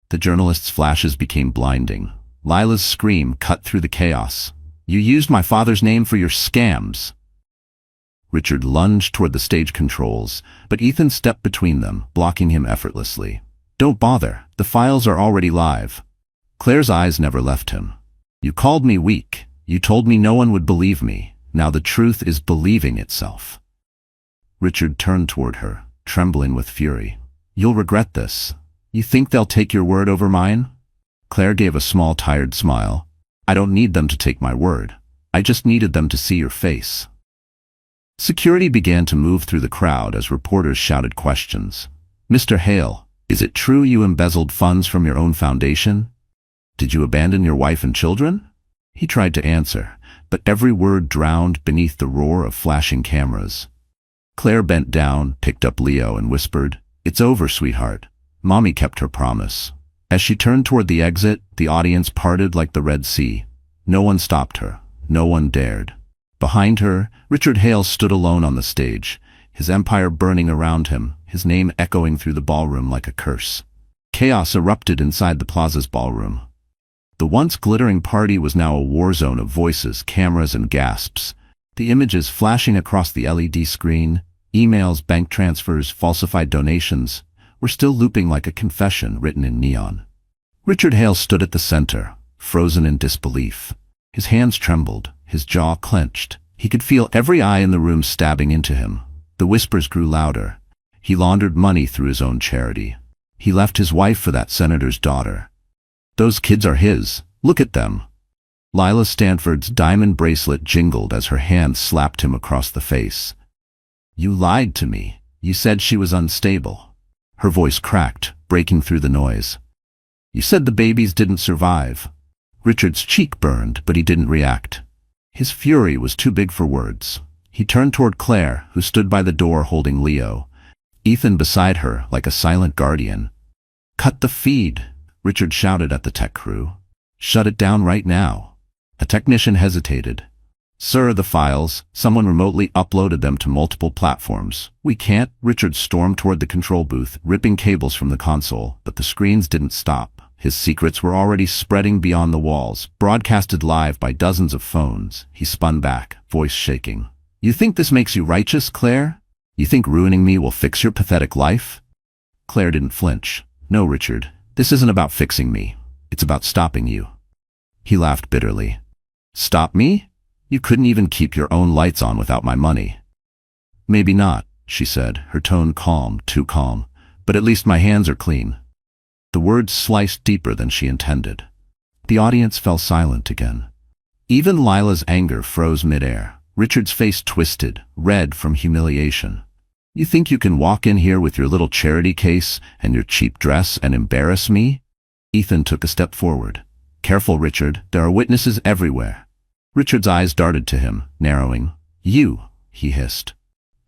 The journalist's flashes became blinding. Lila's scream cut through the chaos. "You used my father's name for your scams." Richard lunged toward the stage controls, but Ethan stepped between them, blocking him effortlessly. "Don't bother, the files are already live." Claire's eyes never left him. "You called me weak. You told me no one would believe me. Now the truth is believing itself." Richard turned toward her, trembling with fury. "You'll regret this. You think they'll take your word over mine?" Claire gave a small, tired smile. "I don't need them to take my word. I just needed them to see your face." Security began to move through the crowd as reporters shouted questions. "Mr. Hale, is it true you embezzled funds from your own foundation? Did you abandon your wife and children?" He tried to answer, but every word drowned beneath the roar of flashing cameras. Claire bent down, picked up Leo, and whispered, "It's over, sweetheart. Mommy kept her promise." As she turned toward the exit, the audience parted like the Red Sea. No one stopped her. No one dared. Behind her, Richard Hale stood alone on the stage, his empire burning around him, his name echoing through the ballroom like a curse. Chaos erupted inside the plaza's ballroom. The once glittering party was now a war zone of voices, cameras, and gasps. The images flashing across the LED screen, emails, bank transfers, falsified donations, were still looping like a confession written in neon. Richard Hale stood at the center, frozen in disbelief. His hands trembled, his jaw clenched. He could feel every eye in the room stabbing into him. The whispers grew louder. He laundered money through his own charity. He left his wife for that senator's daughter. Those kids are his. Look at them. Lila Stanford's diamond bracelet jingled as her hand slapped him across the face. "You lied to me. You said she was unstable." Her voice cracked, breaking through the noise. "You said the babies didn't survive." Richard's cheek burned, but he didn't react. His fury was too big for words. He turned toward Claire, who stood by the door holding Leo. Ethan beside her, like a silent guardian. "Cut the feed," Richard shouted at the tech crew. "Shut it down right now." A technician hesitated. Sir, the files, someone remotely uploaded them to multiple platforms. We can't. Richard stormed toward the control booth, ripping cables from the console, but the screens didn't stop. His secrets were already spreading beyond the walls, broadcasted live by dozens of phones. He spun back, voice shaking. You think this makes you righteous, Claire? You think ruining me will fix your pathetic life? Claire didn't flinch. No, Richard, this isn't about fixing me. It's about stopping you. He laughed bitterly. Stop me? You couldn't even keep your own lights on without my money. Maybe not, she said, her tone calm, too calm. But at least my hands are clean. The words sliced deeper than she intended. The audience fell silent again. Even Lila's anger froze midair. Richard's face twisted, red from humiliation. You think you can walk in here with your little charity case and your cheap dress and embarrass me? Ethan took a step forward. Careful, Richard, there are witnesses everywhere. Richard's eyes darted to him, narrowing. You, he hissed.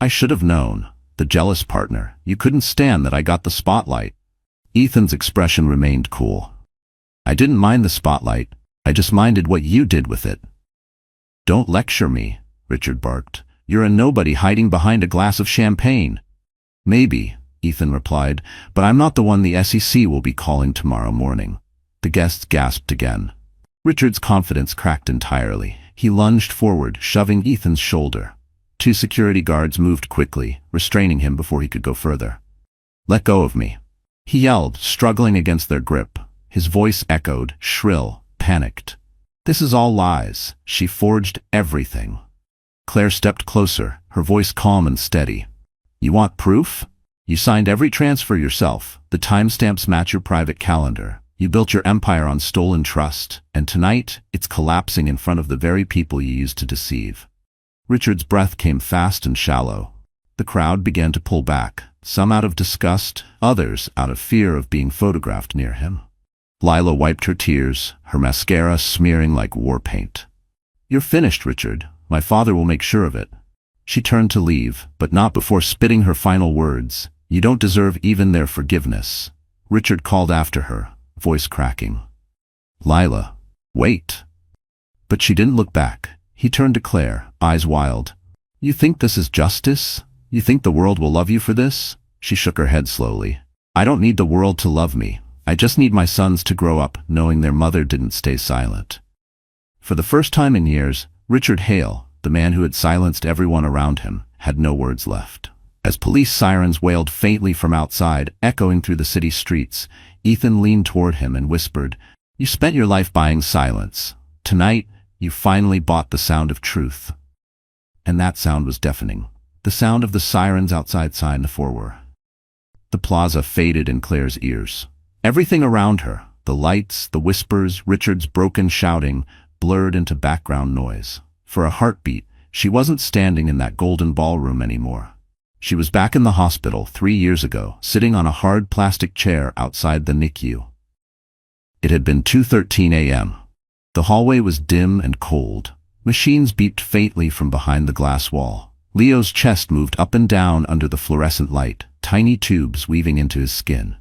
I should have known. The jealous partner. You couldn't stand that I got the spotlight. Ethan's expression remained cool. I didn't mind the spotlight. I just minded what you did with it. Don't lecture me, Richard barked. You're a nobody hiding behind a glass of champagne. Maybe, Ethan replied, but I'm not the one the SEC will be calling tomorrow morning. The guests gasped again. Richard's confidence cracked entirely. He lunged forward, shoving Ethan's shoulder. 2 security guards moved quickly, restraining him before he could go further. Let go of me, he yelled, struggling against their grip. His voice echoed, shrill, panicked. This is all lies. She forged everything. Claire stepped closer, her voice calm and steady. You want proof? You signed every transfer yourself. The timestamps match your private calendar. You built your empire on stolen trust, and tonight, it's collapsing in front of the very people you used to deceive. Richard's breath came fast and shallow. The crowd began to pull back, some out of disgust, others out of fear of being photographed near him. Lila wiped her tears, her mascara smearing like war paint. You're finished, Richard. My father will make sure of it. She turned to leave, but not before spitting her final words. You don't deserve even their forgiveness. Richard called after her, voice cracking. Lila, wait. But she didn't look back. He turned to Claire, eyes wild. You think this is justice? You think the world will love you for this? She shook her head slowly. I don't need the world to love me. I just need my sons to grow up knowing their mother didn't stay silent. For the first time in years, Richard Hale, the man who had silenced everyone around him, had no words left. As police sirens wailed faintly from outside, echoing through the city streets, Ethan leaned toward him and whispered, You spent your life buying silence. Tonight, you finally bought the sound of truth. And that sound was deafening. The sound of the sirens outside signed the foreword. The plaza faded in Claire's ears. Everything around her, the lights, the whispers, Richard's broken shouting, blurred into background noise. For a heartbeat, she wasn't standing in that golden ballroom anymore. She was back in the hospital 3 years ago, sitting on a hard plastic chair outside the NICU. It had been 2:13 a.m. The hallway was dim and cold. Machines beeped faintly from behind the glass wall. Leo's chest moved up and down under the fluorescent light, tiny tubes weaving into his skin.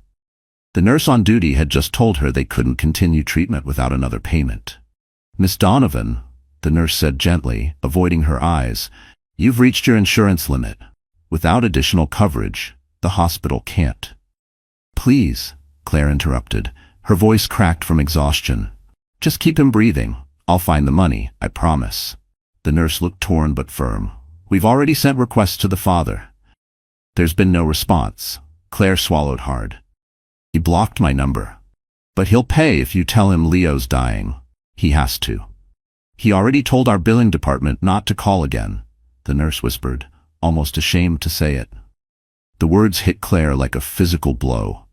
The nurse on duty had just told her they couldn't continue treatment without another payment. Miss Donovan, the nurse said gently, avoiding her eyes, you've reached your insurance limit. Without additional coverage, the hospital can't. Please, Claire interrupted. Her voice cracked from exhaustion. Just keep him breathing. I'll find the money, I promise. The nurse looked torn but firm. We've already sent requests to the father. There's been no response. Claire swallowed hard. He blocked my number. But he'll pay if you tell him Leo's dying. He has to. He already told our billing department not to call again, the nurse whispered, almost ashamed to say it. The words hit Claire like a physical blow.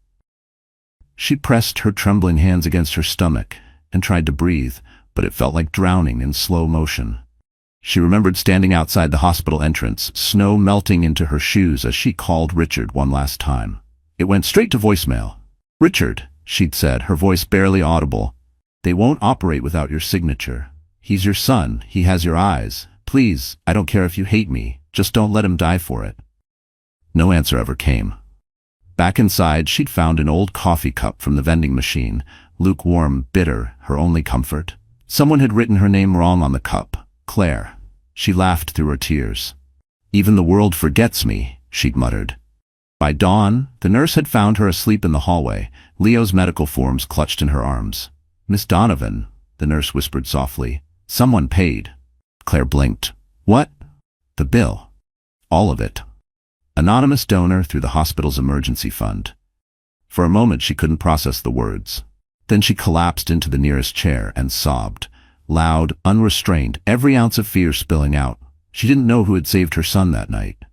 She pressed her trembling hands against her stomach and tried to breathe, but it felt like drowning in slow motion. She remembered standing outside the hospital entrance, snow melting into her shoes as she called Richard one last time. It went straight to voicemail. Richard, she'd said, her voice barely audible. They won't operate without your signature. He's your son. He has your eyes. Please, I don't care if you hate me. Just don't let him die for it. No answer ever came. Back inside, she'd found an old coffee cup from the vending machine, lukewarm, bitter, her only comfort. Someone had written her name wrong on the cup. Claire. She laughed through her tears. Even the world forgets me, she'd muttered. By dawn, the nurse had found her asleep in the hallway, Leo's medical forms clutched in her arms. "Miss Donovan," the nurse whispered softly. "Someone paid." Claire blinked. "What?" "The bill. All of it. Anonymous donor through the hospital's emergency fund." For a moment she couldn't process the words. Then she collapsed into the nearest chair and sobbed. Loud, unrestrained, every ounce of fear spilling out. She didn't know who had saved her son that night.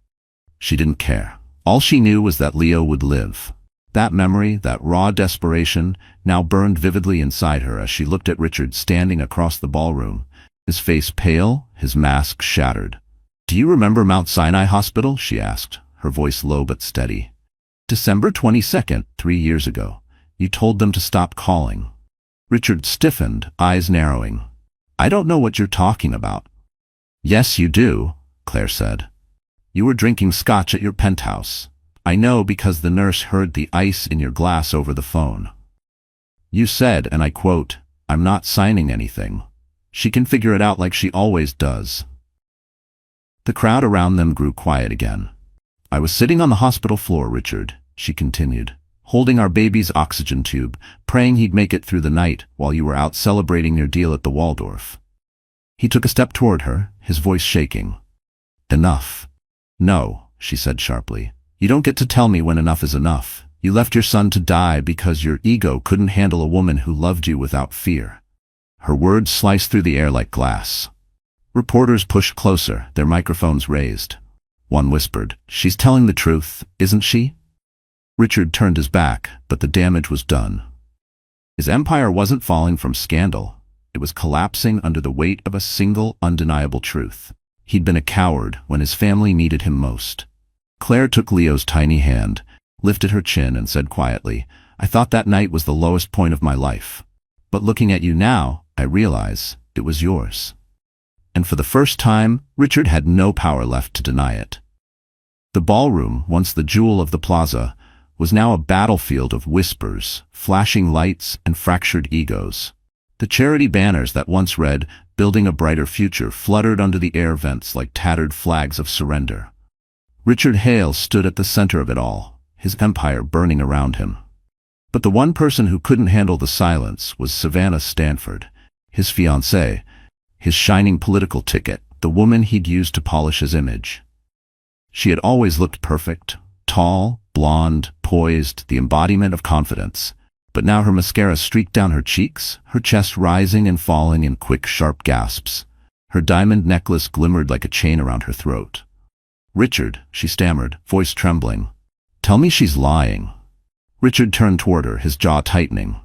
She didn't care. All she knew was that Leo would live. That memory, that raw desperation, now burned vividly inside her as she looked at Richard standing across the ballroom, his face pale, his mask shattered. "Do you remember Mount Sinai Hospital?" she asked, her voice low but steady. "December 22nd, 3 years ago. You told them to stop calling." Richard stiffened, eyes narrowing. "I don't know what you're talking about." "Yes, you do," Claire said. "You were drinking scotch at your penthouse. I know because the nurse heard the ice in your glass over the phone. You said, and I quote, 'I'm not signing anything. She can figure it out like she always does.'" The crowd around them grew quiet again. "I was sitting on the hospital floor, Richard," she continued, "holding our baby's oxygen tube, praying he'd make it through the night while you were out celebrating your deal at the Waldorf." He took a step toward her, his voice shaking. "Enough." "No," she said sharply. "You don't get to tell me when enough is enough. You left your son to die because your ego couldn't handle a woman who loved you without fear." Her words sliced through the air like glass. Reporters pushed closer, their microphones raised. One whispered, "She's telling the truth, isn't she?" Richard turned his back, but the damage was done. His empire wasn't falling from scandal. It was collapsing under the weight of a single, undeniable truth. He'd been a coward when his family needed him most. Claire took Leo's tiny hand, lifted her chin and said quietly, "I thought that night was the lowest point of my life. But looking at you now, I realize it was yours." And for the first time, Richard had no power left to deny it. The ballroom, once the jewel of the plaza, was now a battlefield of whispers, flashing lights, and fractured egos. The charity banners that once read, "Building a Brighter Future," fluttered under the air vents like tattered flags of surrender. Richard Hale stood at the center of it all, his empire burning around him. But the one person who couldn't handle the silence was Savannah Stanford, his fiancée, his shining political ticket, the woman he'd used to polish his image. She had always looked perfect, tall, blonde, poised, the embodiment of confidence. But now her mascara streaked down her cheeks, her chest rising and falling in quick, sharp gasps. Her diamond necklace glimmered like a chain around her throat. "Richard," she stammered, voice trembling. "Tell me she's lying." Richard turned toward her, his jaw tightening.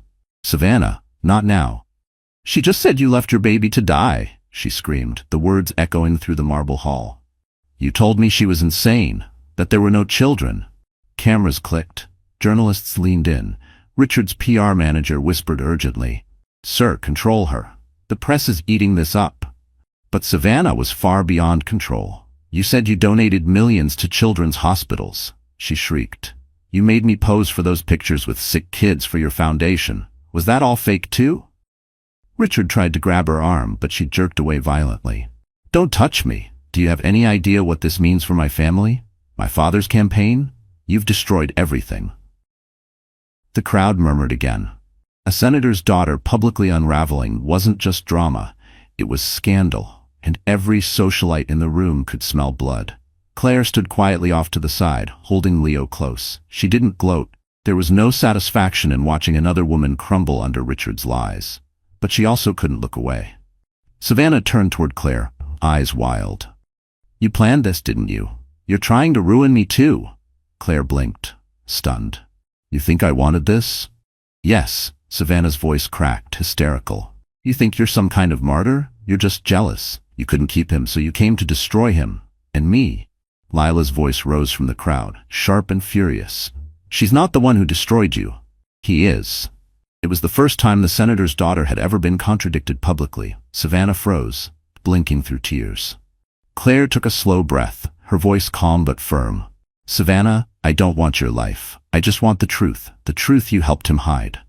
"Savannah, not now." "She just said you left your baby to die," she screamed, the words echoing through the marble hall. "You told me she was insane, that there were no children." Cameras clicked. Journalists leaned in. Richard's PR manager whispered urgently, "Sir, control her. The press is eating this up." But Savannah was far beyond control. "You said you donated millions to children's hospitals," she shrieked. "You made me pose for those pictures with sick kids for your foundation. Was that all fake too?" Richard tried to grab her arm, but she jerked away violently. "Don't touch me. Do you have any idea what this means for my family? My father's campaign? You've destroyed everything." The crowd murmured again. A senator's daughter publicly unraveling wasn't just drama, it was scandal, and every socialite in the room could smell blood. Claire stood quietly off to the side, holding Leo close. She didn't gloat. There was no satisfaction in watching another woman crumble under Richard's lies. But she also couldn't look away. Savannah turned toward Claire, eyes wild. "You planned this, didn't you? You're trying to ruin me too." Claire blinked, stunned. "You think I wanted this?" "Yes," Savannah's voice cracked, hysterical. "You think you're some kind of martyr? You're just jealous. You couldn't keep him, so you came to destroy him. And me." Lila's voice rose from the crowd, sharp and furious. "She's not the one who destroyed you. He is." It was the first time the senator's daughter had ever been contradicted publicly. Savannah froze, blinking through tears. Claire took a slow breath, her voice calm but firm. "Savannah, I don't want your life. I just want the truth you helped him hide."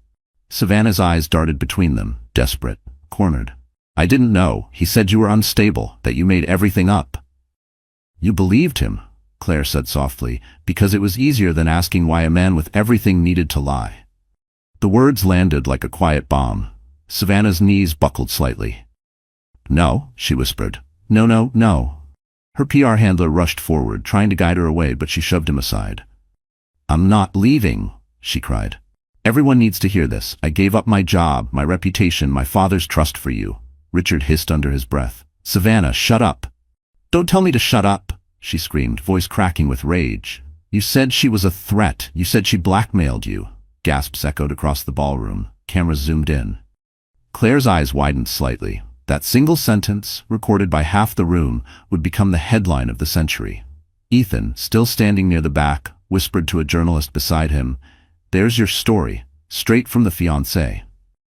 Savannah's eyes darted between them, desperate, cornered. I didn't know. He said you were unstable, that you made everything up. You believed him, Claire said softly, because it was easier than asking why a man with everything needed to lie. The words landed like a quiet bomb. Savannah's knees buckled slightly. No, she whispered. No, no, no. Her PR handler rushed forward, trying to guide her away, but she shoved him aside. I'm not leaving, she cried. Everyone needs to hear this. I gave up my job, my reputation, my father's trust for you. Richard hissed under his breath. Savannah, shut up. Don't tell me to shut up, she screamed, voice cracking with rage. You said she was a threat. You said she blackmailed you. Gasps echoed across the ballroom. Cameras zoomed in. Claire's eyes widened slightly. That single sentence, recorded by half the room, would become the headline of the century. Ethan, still standing near the back, whispered to a journalist beside him, There's your story, straight from the fiancé.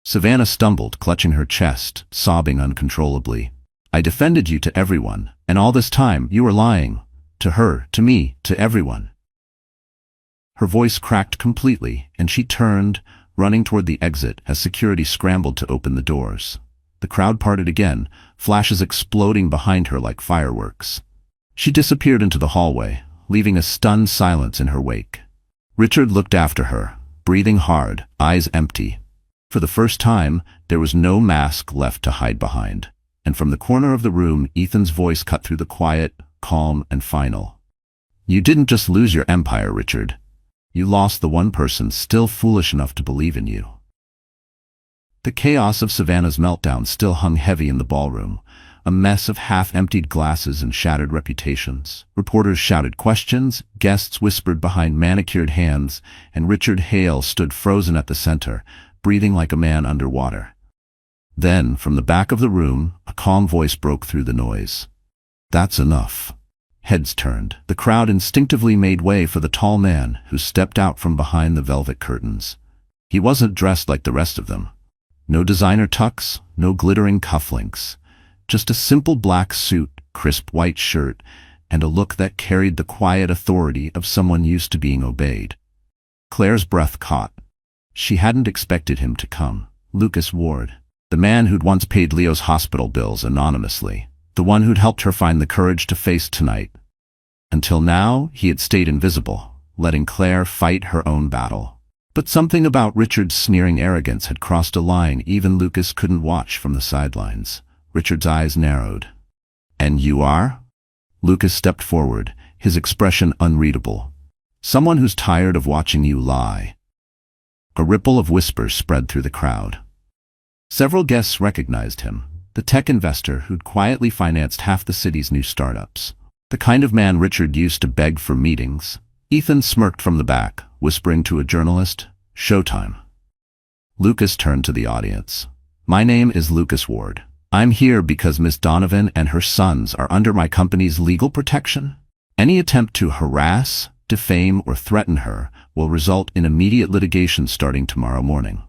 Savannah stumbled, clutching her chest, sobbing uncontrollably. I defended you to everyone, and all this time you were lying. To her, to me, to everyone. Her voice cracked completely, and she turned, running toward the exit as security scrambled to open the doors. The crowd parted again, flashes exploding behind her like fireworks. She disappeared into the hallway, leaving a stunned silence in her wake. Richard looked after her, breathing hard, eyes empty. For the first time, there was no mask left to hide behind, and from the corner of the room, Ethan's voice cut through the quiet, calm, and final. You didn't just lose your empire, Richard. You lost the one person still foolish enough to believe in you. The chaos of Savannah's meltdown still hung heavy in the ballroom, a mess of half-emptied glasses and shattered reputations. Reporters shouted questions, guests whispered behind manicured hands, and Richard Hale stood frozen at the center, breathing like a man underwater. Then, from the back of the room, a calm voice broke through the noise. That's enough. Heads turned. The crowd instinctively made way for the tall man who stepped out from behind the velvet curtains. He wasn't dressed like the rest of them. No designer tux, no glittering cufflinks. Just a simple black suit, crisp white shirt, and a look that carried the quiet authority of someone used to being obeyed. Claire's breath caught. She hadn't expected him to come. Lucas Ward, the man who'd once paid Leo's hospital bills anonymously, the one who'd helped her find the courage to face tonight. Until now, he had stayed invisible, letting Claire fight her own battle. But something about Richard's sneering arrogance had crossed a line even Lucas couldn't watch from the sidelines. Richard's eyes narrowed. And you are? Lucas stepped forward, his expression unreadable. Someone who's tired of watching you lie. A ripple of whispers spread through the crowd. Several guests recognized him, the tech investor who'd quietly financed half the city's new startups. The kind of man Richard used to beg for meetings. Ethan smirked from the back, whispering to a journalist, Showtime. Lucas turned to the audience. My name is Lucas Ward. I'm here because Miss Donovan and her sons are under my company's legal protection. Any attempt to harass, defame, or threaten her will result in immediate litigation starting tomorrow morning.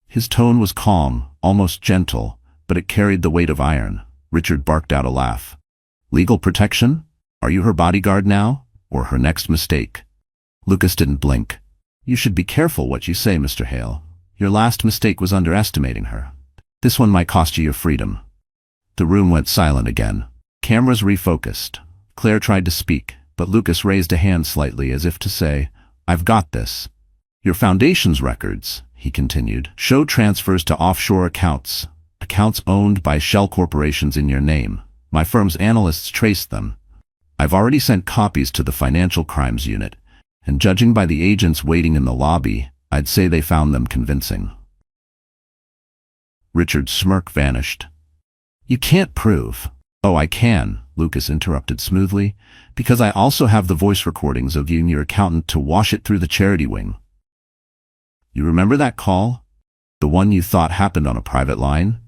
His tone was calm, almost gentle, but it carried the weight of iron. Richard barked out a laugh. Legal protection? Are you her bodyguard now, or her next mistake? Lucas didn't blink. You should be careful what you say, Mr. Hale. Your last mistake was underestimating her. This one might cost you your freedom. The room went silent again. Cameras refocused. Claire tried to speak, but Lucas raised a hand slightly as if to say, I've got this. Your foundation's records, he continued, show transfers to offshore accounts owned by shell corporations in your name. My firm's analysts traced them. I've already sent copies to the Financial Crimes Unit, and judging by the agents waiting in the lobby, I'd say they found them convincing. Richard's smirk vanished. You can't prove. Oh, I can, Lucas interrupted smoothly, because I also have the voice recordings of you and your accountant to wash it through the charity wing. You remember that call? The one you thought happened on a private line?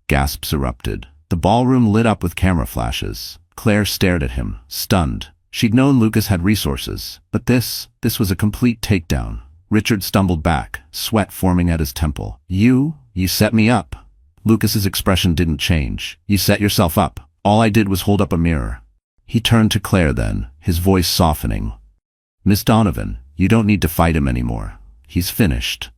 Gasps erupted. The ballroom lit up with camera flashes. Claire stared at him, stunned. She'd known Lucas had resources, but this was a complete takedown. Richard stumbled back, sweat forming at his temple. You set me up. Lucas's expression didn't change. You set yourself up. All I did was hold up a mirror. He turned to Claire then, his voice softening. Miss Donovan, you don't need to fight him anymore. He's finished.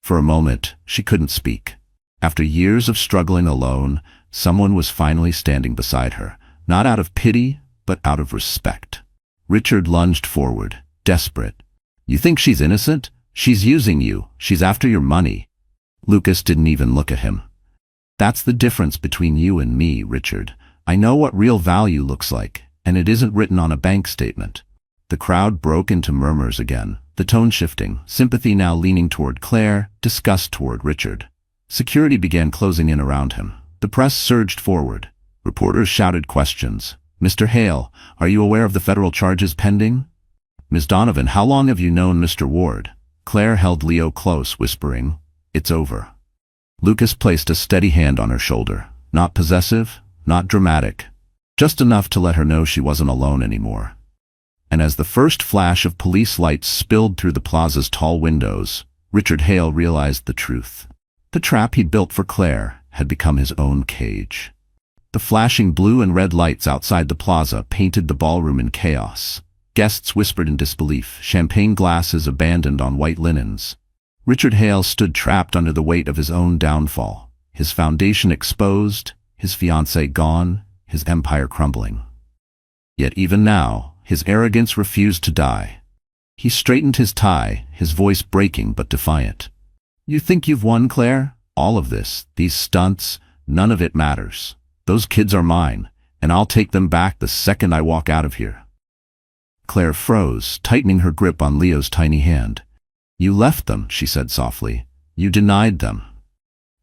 For a moment, she couldn't speak. After years of struggling alone, someone was finally standing beside her, not out of pity, but out of respect. Richard lunged forward, desperate. "You think she's innocent? She's using you. She's after your money." Lucas didn't even look at him. "That's the difference between you and me, Richard. I know what real value looks like, and it isn't written on a bank statement." The crowd broke into murmurs again, the tone shifting, sympathy now leaning toward Claire, disgust toward Richard. Security began closing in around him. The press surged forward. Reporters shouted questions. "Mr. Hale, are you aware of the federal charges pending?" "Ms. Donovan, how long have you known Mr. Ward?" Claire held Leo close, whispering, "It's over." Lucas placed a steady hand on her shoulder. Not possessive, not dramatic. Just enough to let her know she wasn't alone anymore. And as the first flash of police lights spilled through the plaza's tall windows, Richard Hale realized the truth. The trap he'd built for Claire had become his own cage. The flashing blue and red lights outside the plaza painted the ballroom in chaos. Guests whispered in disbelief, champagne glasses abandoned on white linens. Richard Hale stood trapped under the weight of his own downfall, his foundation exposed, his fiancée gone, his empire crumbling. Yet even now, his arrogance refused to die. He straightened his tie, his voice breaking but defiant. "You think you've won, Claire? All of this, these stunts, none of it matters. Those kids are mine, and I'll take them back the second I walk out of here." Claire froze, tightening her grip on Leo's tiny hand. "You left them," she said softly. "You denied them."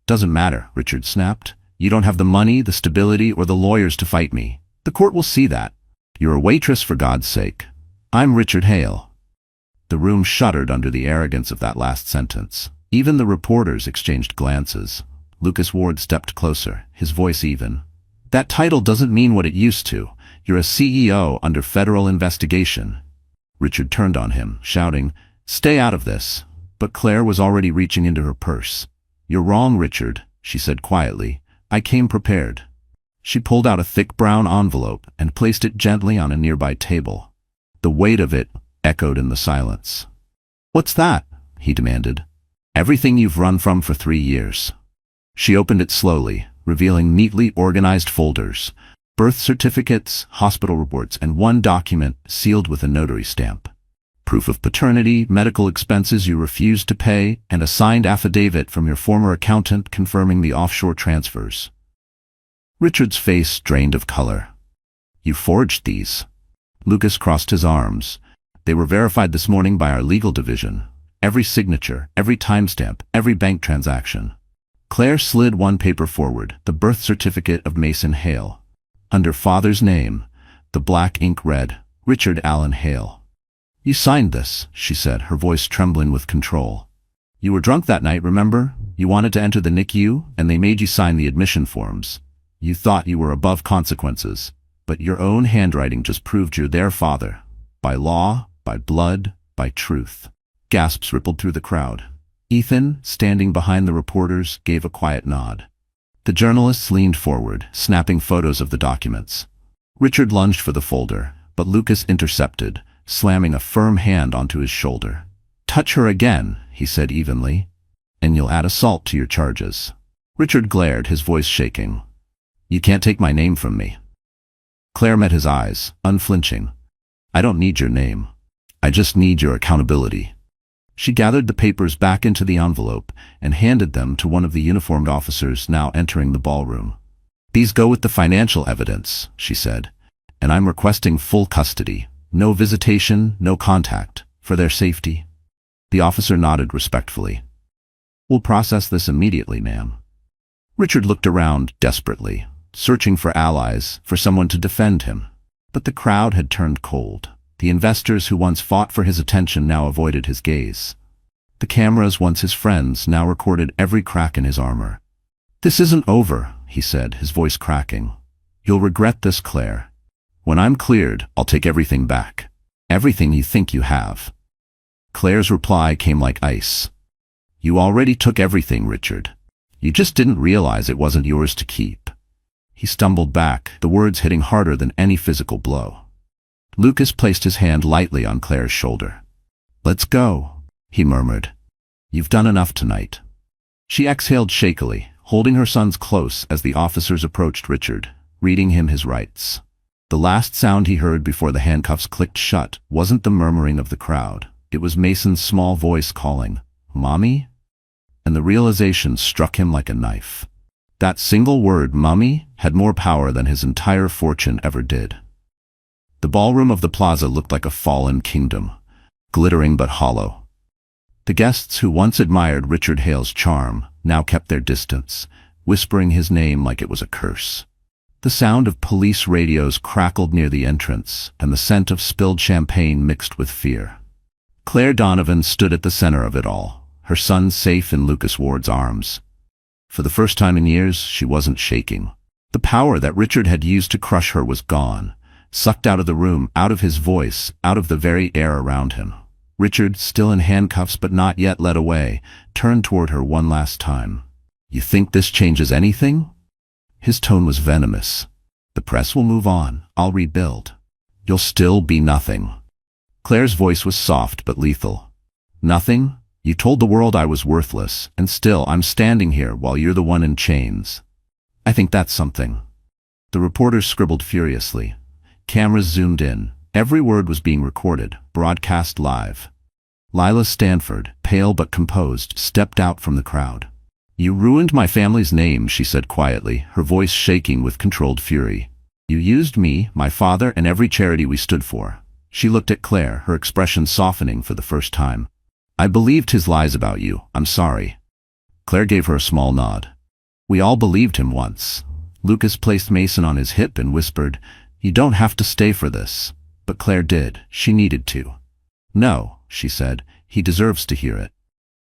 "Doesn't matter," Richard snapped. "You don't have the money, the stability, or the lawyers to fight me. The court will see that. You're a waitress, for God's sake. I'm Richard Hale." The room shuddered under the arrogance of that last sentence. Even the reporters exchanged glances. Lucas Ward stepped closer, his voice even. "That title doesn't mean what it used to. You're a CEO under federal investigation." Richard turned on him, shouting, "Stay out of this." But Claire was already reaching into her purse. "You're wrong, Richard," she said quietly. "I came prepared." She pulled out a thick brown envelope and placed it gently on a nearby table. The weight of it echoed in the silence. "What's that?" he demanded. "Everything you've run from for 3 years." She opened it slowly, revealing neatly organized folders, birth certificates, hospital reports, and one document sealed with a notary stamp. Proof of paternity, medical expenses you refused to pay, and a signed affidavit from your former accountant confirming the offshore transfers. Richard's face drained of color. "You forged these." Lucas crossed his arms. "They were verified this morning by our legal division. Every signature, every timestamp, every bank transaction." Claire slid one paper forward, the birth certificate of Mason Hale. Under father's name, the black ink read, Richard Allen Hale. "You signed this," she said, her voice trembling with control. "You were drunk that night, remember? You wanted to enter the NICU, and they made you sign the admission forms. You thought you were above consequences, but your own handwriting just proved you're their father. By law, by blood, by truth." Gasps rippled through the crowd. Ethan, standing behind the reporters, gave a quiet nod. The journalists leaned forward, snapping photos of the documents. Richard lunged for the folder, but Lucas intercepted, slamming a firm hand onto his shoulder. "Touch her again," he said evenly, "and you'll add assault to your charges." Richard glared, his voice shaking. "You can't take my name from me." Claire met his eyes, unflinching. "I don't need your name. I just need your accountability." She gathered the papers back into the envelope and handed them to one of the uniformed officers now entering the ballroom. "These go with the financial evidence," she said, "and I'm requesting full custody. No visitation, no contact, for their safety." The officer nodded respectfully. "We'll process this immediately, ma'am." Richard looked around desperately, searching for allies, for someone to defend him. But the crowd had turned cold. The investors who once fought for his attention now avoided his gaze. The cameras, once his friends, now recorded every crack in his armor. "This isn't over," he said, his voice cracking. "You'll regret this, Claire. When I'm cleared, I'll take everything back. Everything you think you have." Claire's reply came like ice. "You already took everything, Richard. You just didn't realize it wasn't yours to keep." He stumbled back, the words hitting harder than any physical blow. Lucas placed his hand lightly on Claire's shoulder. "Let's go," he murmured. "You've done enough tonight." She exhaled shakily, holding her sons close as the officers approached Richard, reading him his rights. The last sound he heard before the handcuffs clicked shut wasn't the murmuring of the crowd. It was Mason's small voice calling, "Mommy?" And the realization struck him like a knife. That single word, "Mommy," had more power than his entire fortune ever did. The ballroom of the plaza looked like a fallen kingdom, glittering but hollow. The guests who once admired Richard Hale's charm now kept their distance, whispering his name like it was a curse. The sound of police radios crackled near the entrance, and the scent of spilled champagne mixed with fear. Claire Donovan stood at the center of it all, her son safe in Lucas Ward's arms. For the first time in years, she wasn't shaking. The power that Richard had used to crush her was gone, sucked out of the room, out of his voice, out of the very air around him. Richard, still in handcuffs but not yet led away, turned toward her one last time. "You think this changes anything?" His tone was venomous. "The press will move on. I'll rebuild. You'll still be nothing." Claire's voice was soft but lethal. "Nothing? You told the world I was worthless, and still I'm standing here while you're the one in chains. I think that's something." The reporters scribbled furiously. Cameras zoomed in. Every word was being recorded, broadcast live. Lila Stanford, pale but composed, stepped out from the crowd. "You ruined my family's name," she said quietly, her voice shaking with controlled fury. "You used me, my father, and every charity we stood for." She looked at Claire, her expression softening for the first time. "I believed his lies about you. I'm sorry." Claire gave her a small nod. "We all believed him once." Lucas placed Mason on his hip and whispered, "You don't have to stay for this." But Claire did. She needed to. "No," she said, "he deserves to hear it."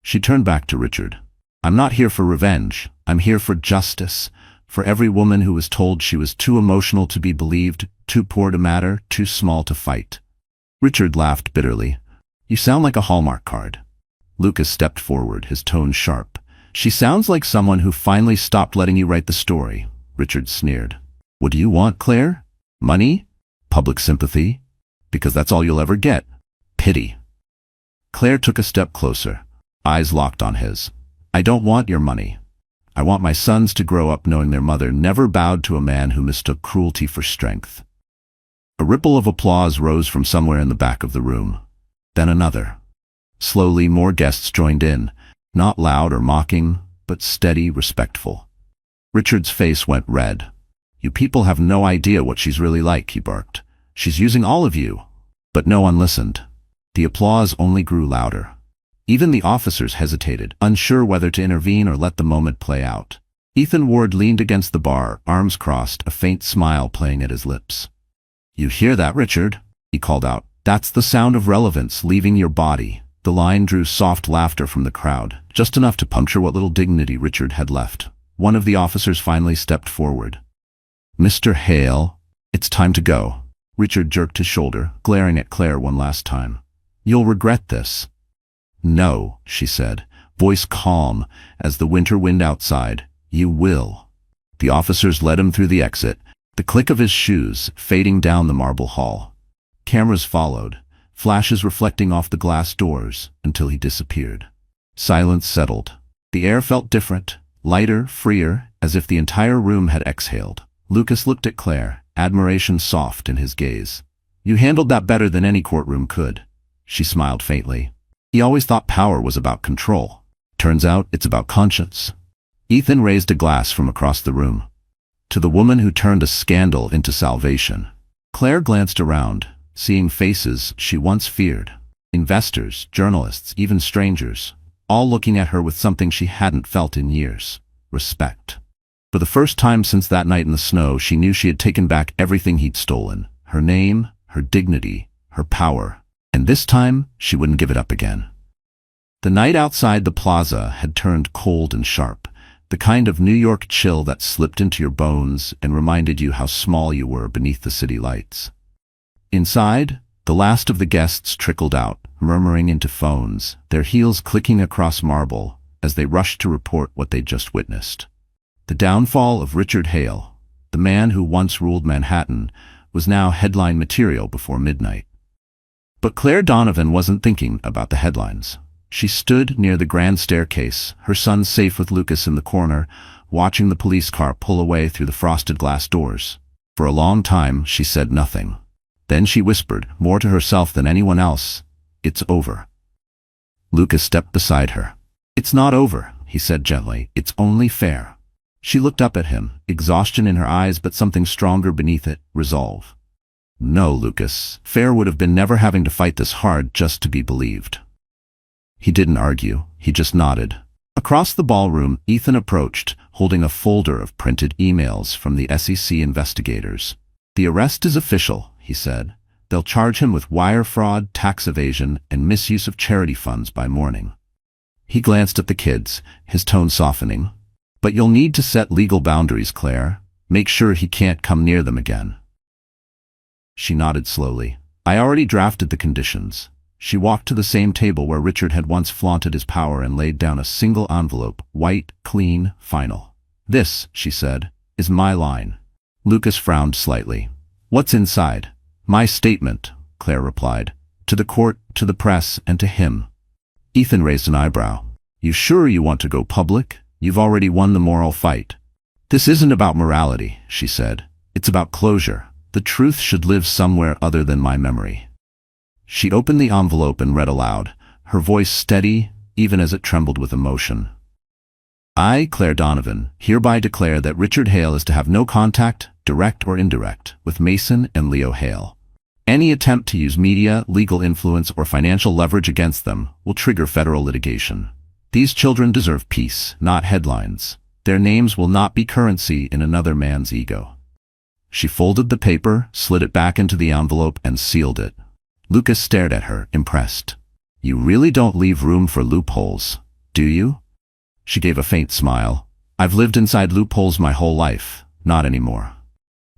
She turned back to Richard. "I'm not here for revenge. I'm here for justice. For every woman who was told she was too emotional to be believed, too poor to matter, too small to fight." Richard laughed bitterly. "You sound like a Hallmark card." Lucas stepped forward, his tone sharp. "She sounds like someone who finally stopped letting you write the story." Richard sneered. "What do you want, Claire? Money? Public sympathy? Because that's all you'll ever get. Pity." Claire took a step closer, eyes locked on his. "I don't want your money. I want my sons to grow up knowing their mother never bowed to a man who mistook cruelty for strength." A ripple of applause rose from somewhere in the back of the room. Then another. Slowly, more guests joined in, not loud or mocking, but steady, respectful. Richard's face went red. "You people have no idea what she's really like," he barked. "She's using all of you." But no one listened. The applause only grew louder. Even the officers hesitated, unsure whether to intervene or let the moment play out. Ethan Ward leaned against the bar, arms crossed, a faint smile playing at his lips. "You hear that, Richard?" he called out. "That's the sound of relevance leaving your body." The line drew soft laughter from the crowd, just enough to puncture what little dignity Richard had left. One of the officers finally stepped forward. "Mr. Hale, it's time to go." Richard jerked his shoulder, glaring at Claire one last time. "You'll regret this." "No," she said, voice calm as the winter wind outside. "You will." The officers led him through the exit, the click of his shoes fading down the marble hall. Cameras followed, flashes reflecting off the glass doors until he disappeared. Silence settled. The air felt different, lighter, freer, as if the entire room had exhaled. Lucas looked at Claire, admiration soft in his gaze. "You handled that better than any courtroom could." She smiled faintly. "He always thought power was about control. Turns out it's about conscience." Ethan raised a glass from across the room. "To the woman who turned a scandal into salvation." Claire glanced around, seeing faces she once feared. Investors, journalists, even strangers, all looking at her with something she hadn't felt in years: respect. For the first time since that night in the snow, she knew she had taken back everything he'd stolen. Her name, her dignity, her power. And this time, she wouldn't give it up again. The night outside the plaza had turned cold and sharp, the kind of New York chill that slipped into your bones and reminded you how small you were beneath the city lights. Inside, the last of the guests trickled out, murmuring into phones, their heels clicking across marble as they rushed to report what they'd just witnessed. The downfall of Richard Hale, the man who once ruled Manhattan, was now headline material before midnight. But Claire Donovan wasn't thinking about the headlines. She stood near the grand staircase, her son safe with Lucas in the corner, watching the police car pull away through the frosted glass doors. For a long time, she said nothing. Then she whispered, more to herself than anyone else, "It's over." Lucas stepped beside her. "It's not over," he said gently. "It's only fair." She looked up at him, exhaustion in her eyes but something stronger beneath it, resolve. "No, Lucas. Fair would have been never having to fight this hard just to be believed." He didn't argue, he just nodded. Across the ballroom, Ethan approached, holding a folder of printed emails from the SEC investigators. "The arrest is official," he said. "They'll charge him with wire fraud, tax evasion, and misuse of charity funds by morning." He glanced at the kids, his tone softening. "But you'll need to set legal boundaries, Claire. Make sure he can't come near them again." She nodded slowly. "I already drafted the conditions." She walked to the same table where Richard had once flaunted his power and laid down a single envelope, white, clean, final. "This," she said, "is my line." Lucas frowned slightly. "What's inside?" "My statement," Claire replied. "To the court, to the press, and to him." Ethan raised an eyebrow. "You sure you want to go public? You've already won the moral fight." "This isn't about morality," she said. "It's about closure. The truth should live somewhere other than my memory." She opened the envelope and read aloud, her voice steady, even as it trembled with emotion. "I, Claire Donovan, hereby declare that Richard Hale is to have no contact, direct or indirect, with Mason and Leo Hale. Any attempt to use media, legal influence, or financial leverage against them will trigger federal litigation. These children deserve peace, not headlines. Their names will not be currency in another man's ego." She folded the paper, slid it back into the envelope, and sealed it. Lucas stared at her, impressed. "You really don't leave room for loopholes, do you?" She gave a faint smile. "I've lived inside loopholes my whole life, not anymore."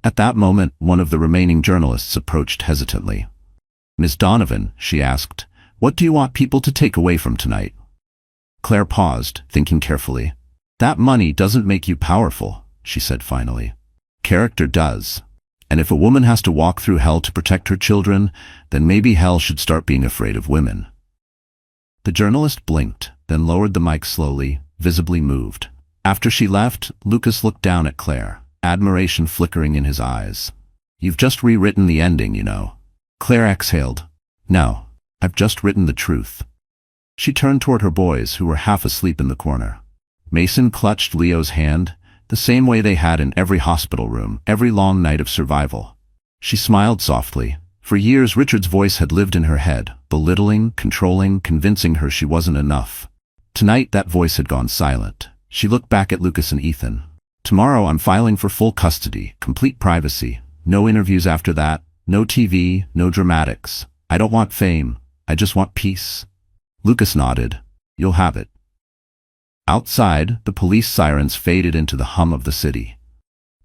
At that moment, one of the remaining journalists approached hesitantly. "Miss Donovan," she asked, "what do you want people to take away from tonight?" Claire paused, thinking carefully. "That money doesn't make you powerful," she said finally. "Character does. And if a woman has to walk through hell to protect her children, then maybe hell should start being afraid of women." The journalist blinked, then lowered the mic slowly, visibly moved. After she left, Lucas looked down at Claire, admiration flickering in his eyes. "You've just rewritten the ending, you know." Claire exhaled. "No, I've just written the truth." She turned toward her boys, who were half asleep in the corner. Mason clutched Leo's hand, the same way they had in every hospital room, every long night of survival. She smiled softly. For years Richard's voice had lived in her head, belittling, controlling, convincing her she wasn't enough. Tonight that voice had gone silent. She looked back at Lucas and Ethan. "Tomorrow I'm filing for full custody, complete privacy. No interviews after that, no TV, no dramatics. I don't want fame, I just want peace." Lucas nodded. "You'll have it." Outside, the police sirens faded into the hum of the city.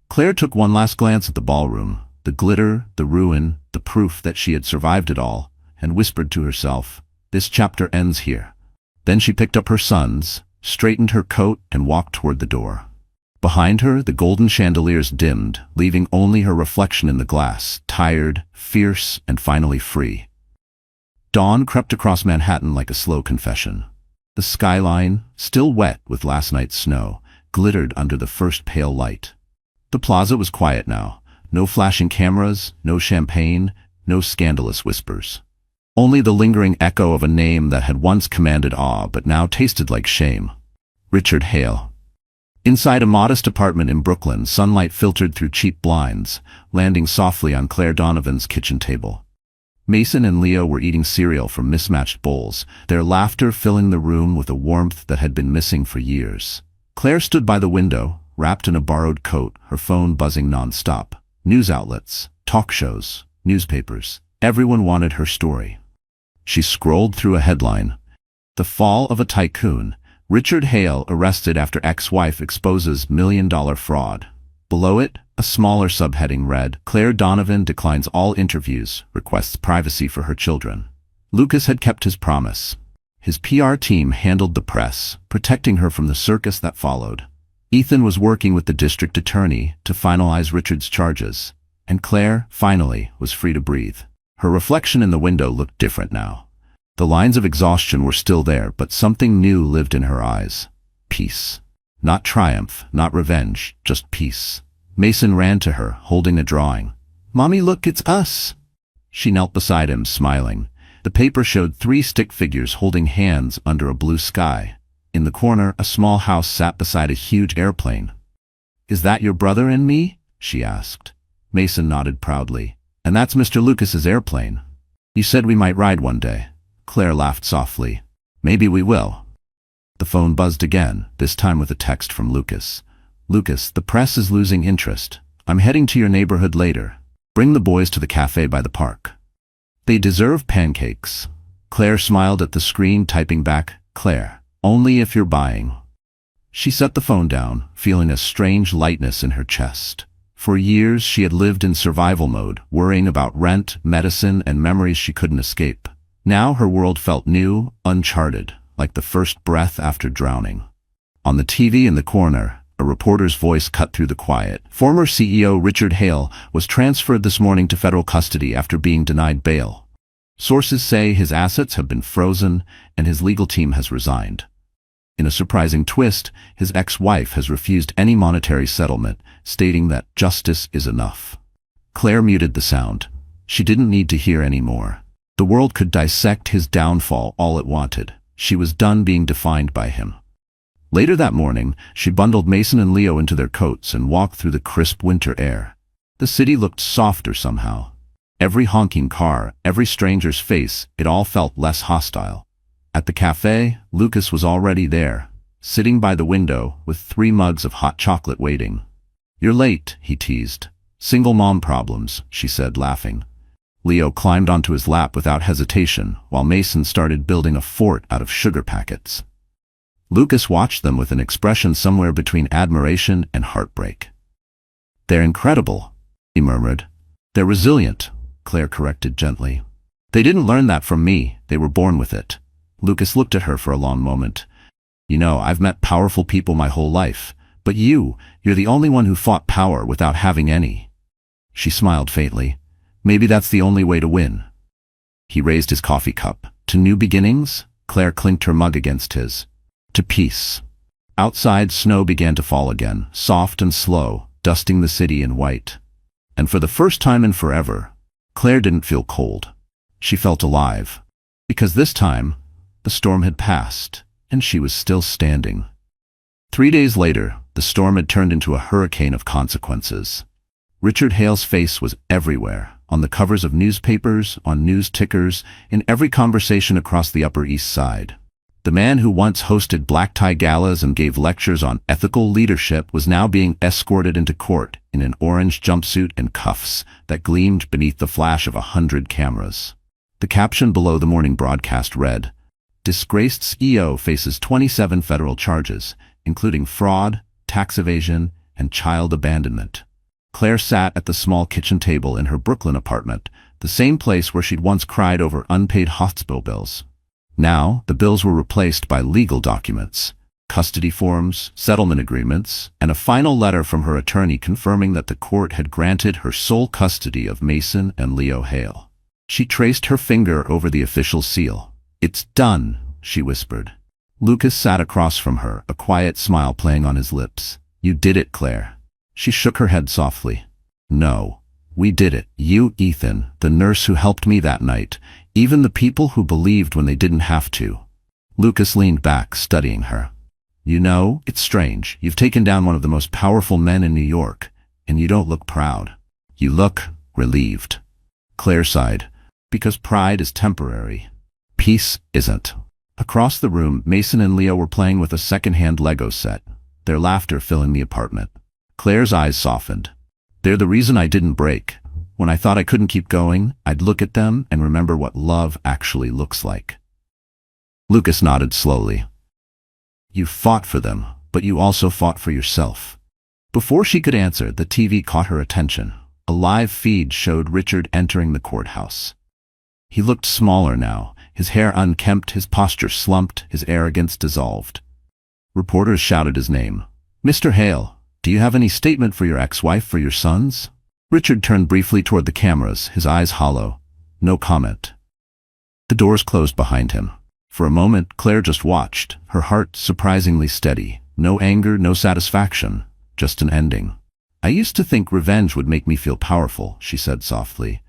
Claire took one last glance at the ballroom, the glitter, the ruin, the proof that she had survived it all, and whispered to herself, "This chapter ends here." Then she picked up her sons, straightened her coat, and walked toward the door. Behind her, the golden chandeliers dimmed, leaving only her reflection in the glass, tired, fierce, and finally free. Dawn crept across Manhattan like a slow confession. The skyline, still wet with last night's snow, glittered under the first pale light. The plaza was quiet now. No flashing cameras, no champagne, no scandalous whispers. Only the lingering echo of a name that had once commanded awe but now tasted like shame. Richard Hale. Inside a modest apartment in Brooklyn, sunlight filtered through cheap blinds, landing softly on Claire Donovan's kitchen table. Mason and Leo were eating cereal from mismatched bowls, their laughter filling the room with a warmth that had been missing for years. Claire stood by the window, wrapped in a borrowed coat, her phone buzzing nonstop. News outlets, talk shows, newspapers. Everyone wanted her story. She scrolled through a headline. "The Fall of a Tycoon. Richard Hale arrested after ex-wife exposes $1 million fraud." Below it, a smaller subheading read, "Claire Donovan declines all interviews, requests privacy for her children." Lucas had kept his promise. His PR team handled the press, protecting her from the circus that followed. Ethan was working with the district attorney to finalize Richard's charges, and Claire, finally, was free to breathe. Her reflection in the window looked different now. The lines of exhaustion were still there, but something new lived in her eyes. Peace. Not triumph, not revenge, just peace. Mason ran to her, holding a drawing. "Mommy, look, it's us." She knelt beside him, smiling. The paper showed 3 stick figures holding hands under a blue sky. In the corner, a small house sat beside a huge airplane. "Is that your brother and me?" she asked. Mason nodded proudly. "And that's Mr. Lucas's airplane. You said we might ride one day." Claire laughed softly. "Maybe we will." The phone buzzed again, this time with a text from Lucas. "Lucas, the press is losing interest. I'm heading to your neighborhood later. Bring the boys to the cafe by the park. They deserve pancakes." Claire smiled at the screen, typing back, "Claire, only if you're buying." She set the phone down, feeling a strange lightness in her chest. For years she had lived in survival mode, worrying about rent, medicine, and memories she couldn't escape. Now her world felt new, uncharted, like the first breath after drowning. On the TV in the corner, a reporter's voice cut through the quiet. Former CEO Richard Hale was transferred this morning to federal custody after being denied bail. Sources say his assets have been frozen and his legal team has resigned. In a surprising twist, his ex-wife has refused any monetary settlement, stating that justice is enough. Claire muted the sound. She didn't need to hear any more. The world could dissect his downfall all it wanted. She was done being defined by him. Later that morning, she bundled Mason and Leo into their coats and walked through the crisp winter air. The city looked softer somehow. Every honking car, every stranger's face, it all felt less hostile. At the cafe, Lucas was already there, sitting by the window with 3 mugs of hot chocolate waiting. "You're late," he teased. "Single mom problems," she said, laughing. Leo climbed onto his lap without hesitation, while Mason started building a fort out of sugar packets. Lucas watched them with an expression somewhere between admiration and heartbreak. "They're incredible," he murmured. "They're resilient," Claire corrected gently. "They didn't learn that from me, they were born with it." Lucas looked at her for a long moment. "You know, I've met powerful people my whole life, but you're the only one who fought power without having any." She smiled faintly. "Maybe that's the only way to win." He raised his coffee cup. "To new beginnings?" Claire clinked her mug against his. "To peace." Outside, snow began to fall again, soft and slow, dusting the city in white. And for the first time in forever, Claire didn't feel cold. She felt alive. Because this time, the storm had passed, and she was still standing. 3 days later, the storm had turned into a hurricane of consequences. Richard Hale's face was everywhere, on the covers of newspapers, on news tickers, in every conversation across the Upper East Side. The man who once hosted black-tie galas and gave lectures on ethical leadership was now being escorted into court in an orange jumpsuit and cuffs that gleamed beneath the flash of 100 cameras. The caption below the morning broadcast read, "Disgraced CEO faces 27 federal charges, including fraud, tax evasion, and child abandonment." Claire sat at the small kitchen table in her Brooklyn apartment, the same place where she'd once cried over unpaid hospital bills. Now, the bills were replaced by legal documents, custody forms, settlement agreements, and a final letter from her attorney confirming that the court had granted her sole custody of Mason and Leo Hale. She traced her finger over the official seal. "It's done," she whispered. Lucas sat across from her, a quiet smile playing on his lips. "You did it, Claire." She shook her head softly. "No, we did it. You, Ethan, the nurse who helped me that night, even the people who believed when they didn't have to." Lucas leaned back, studying her. "You know, it's strange. You've taken down one of the most powerful men in New York, and you don't look proud. You look relieved." Claire sighed. "Because pride is temporary. Peace isn't." Across the room, Mason and Leo were playing with a second-hand Lego set, their laughter filling the apartment. Claire's eyes softened. "They're the reason I didn't break. When I thought I couldn't keep going, I'd look at them and remember what love actually looks like." Lucas nodded slowly. "You fought for them, but you also fought for yourself." Before she could answer, the TV caught her attention. A live feed showed Richard entering the courthouse. He looked smaller now, his hair unkempt, his posture slumped, his arrogance dissolved. Reporters shouted his name. "Mr. Hale, do you have any statement for your ex-wife, for your sons?" Richard turned briefly toward the cameras, his eyes hollow. No comment. The doors closed behind him. For a moment, Claire just watched, her heart surprisingly steady. No anger, no satisfaction, just an ending. I used to think revenge would make me feel powerful, she said softly.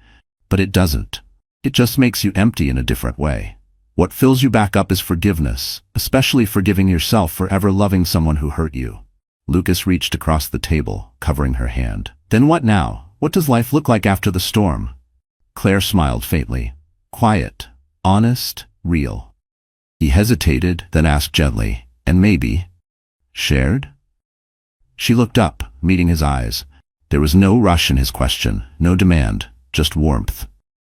But it doesn't. It just makes you empty in a different way. What fills you back up is forgiveness, especially forgiving yourself for ever loving someone who hurt you. Lucas reached across the table, covering her hand. Then what now? What does life look like after the storm? Claire smiled faintly. Quiet, honest, real. He hesitated, then asked gently, and maybe, shared? She looked up, meeting his eyes. There was no rush in his question, no demand, just warmth.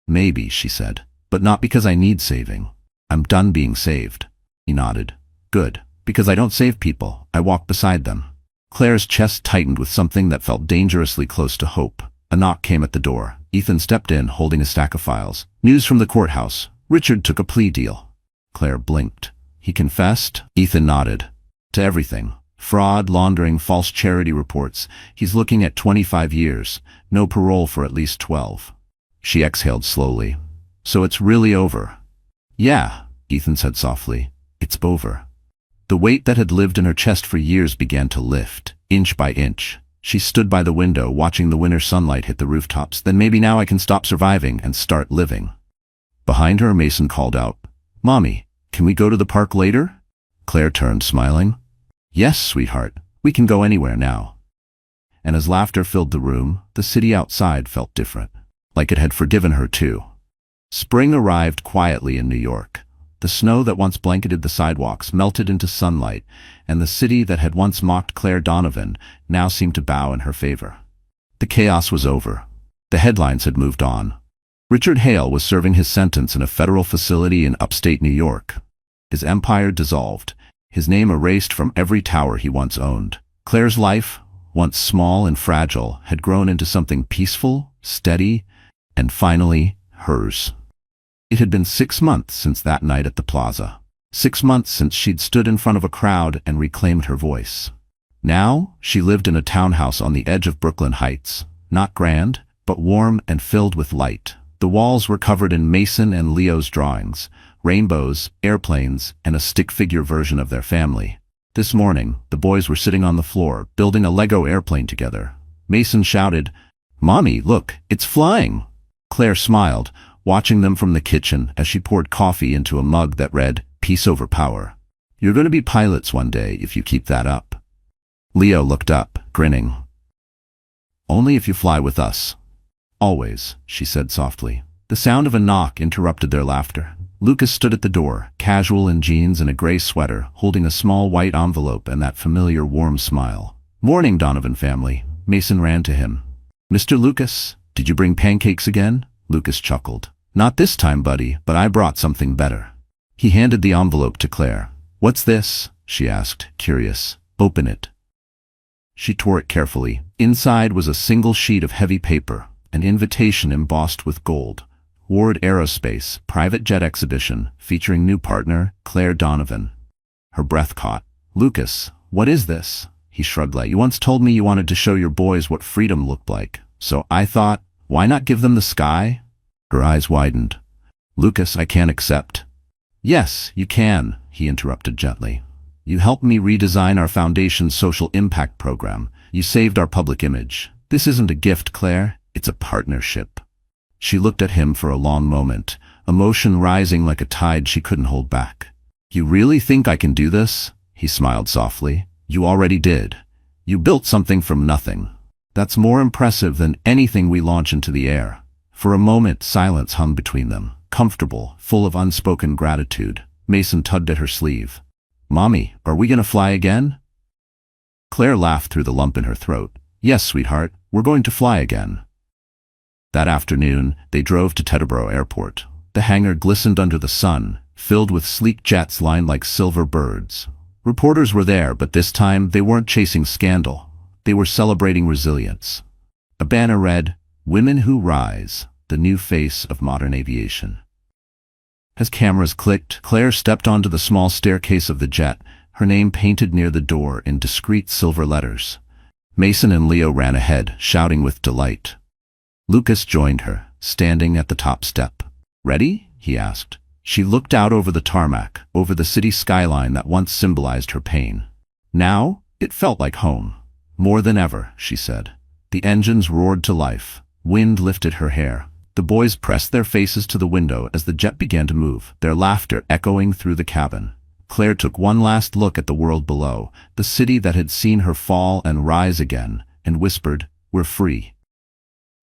Maybe, she said, but not because I need saving. I'm done being saved. He nodded. Good, because I don't save people, I walk beside them. Claire's chest tightened with something that felt dangerously close to hope. A knock came at the door. Ethan stepped in, holding a stack of files. News from the courthouse. Richard took a plea deal. Claire blinked. He confessed? Ethan nodded. To everything. Fraud, laundering, false charity reports. He's looking at 25 years. No parole for at least 12. She exhaled slowly. So it's really over. Yeah, Ethan said softly. It's over. The weight that had lived in her chest for years began to lift, inch by inch. She stood by the window, watching the winter sunlight hit the rooftops. Then maybe now I can stop surviving and start living. Behind her, Mason called out, Mommy, can we go to the park later? Claire turned, smiling. Yes, sweetheart, we can go anywhere now. And as laughter filled the room, the city outside felt different, like it had forgiven her too. Spring arrived quietly in New York. The snow that once blanketed the sidewalks melted into sunlight, and the city that had once mocked Claire Donovan now seemed to bow in her favor. The chaos was over. The headlines had moved on. Richard Hale was serving his sentence in a federal facility in upstate New York. His empire dissolved, his name erased from every tower he once owned. Claire's life, once small and fragile, had grown into something peaceful, steady, and finally, hers. It had been 6 months since that night at the plaza. 6 months since she'd stood in front of a crowd and reclaimed her voice. Now, she lived in a townhouse on the edge of Brooklyn Heights. Not grand, but warm and filled with light. The walls were covered in Mason and Leo's drawings, rainbows, airplanes, and a stick figure version of their family. This morning, the boys were sitting on the floor, building a Lego airplane together. Mason shouted, Mommy, look, it's flying! Claire smiled, watching them from the kitchen as she poured coffee into a mug that read, Peace over power. You're going to be pilots one day if you keep that up. Leo looked up, grinning. Only if you fly with us. Always, she said softly. The sound of a knock interrupted their laughter. Lucas stood at the door, casual in jeans and a gray sweater, holding a small white envelope and that familiar warm smile. Morning, Donovan family. Mason ran to him. Mr. Lucas, did you bring pancakes again? Lucas chuckled. Not this time, buddy, but I brought something better. He handed the envelope to Claire. What's this? She asked, curious. Open it. She tore it carefully. Inside was a single sheet of heavy paper, an invitation embossed with gold. Ward Aerospace, private jet exhibition, featuring new partner, Claire Donovan. Her breath caught. Lucas, what is this? He shrugged lightly. You once told me you wanted to show your boys what freedom looked like. So I thought, why not give them the sky? Her eyes widened. Lucas, I can't accept. Yes, you can, he interrupted gently. You helped me redesign our foundation's social impact program. You saved our public image. This isn't a gift, Claire. It's a partnership. She looked at him for a long moment, emotion rising like a tide she couldn't hold back. You really think I can do this? He smiled softly. You already did. You built something from nothing. That's more impressive than anything we launch into the air. For a moment, silence hung between them, comfortable, full of unspoken gratitude. Mason tugged at her sleeve. Mommy, are we gonna fly again? Claire laughed through the lump in her throat. Yes, sweetheart, we're going to fly again. That afternoon, they drove to Teterboro Airport. The hangar glistened under the sun, filled with sleek jets lined like silver birds. Reporters were there, but this time they weren't chasing scandal. They were celebrating resilience. A banner read, Women Who Rise, the new face of modern aviation. As cameras clicked, Claire stepped onto the small staircase of the jet, her name painted near the door in discreet silver letters. Mason and Leo ran ahead, shouting with delight. Lucas joined her, standing at the top step. Ready? He asked. She looked out over the tarmac, over the city skyline that once symbolized her pain. Now, it felt like home. More than ever, she said. The engines roared to life. Wind lifted her hair. The boys pressed their faces to the window as the jet began to move, their laughter echoing through the cabin. Claire took one last look at the world below, the city that had seen her fall and rise again, and whispered, "We're free."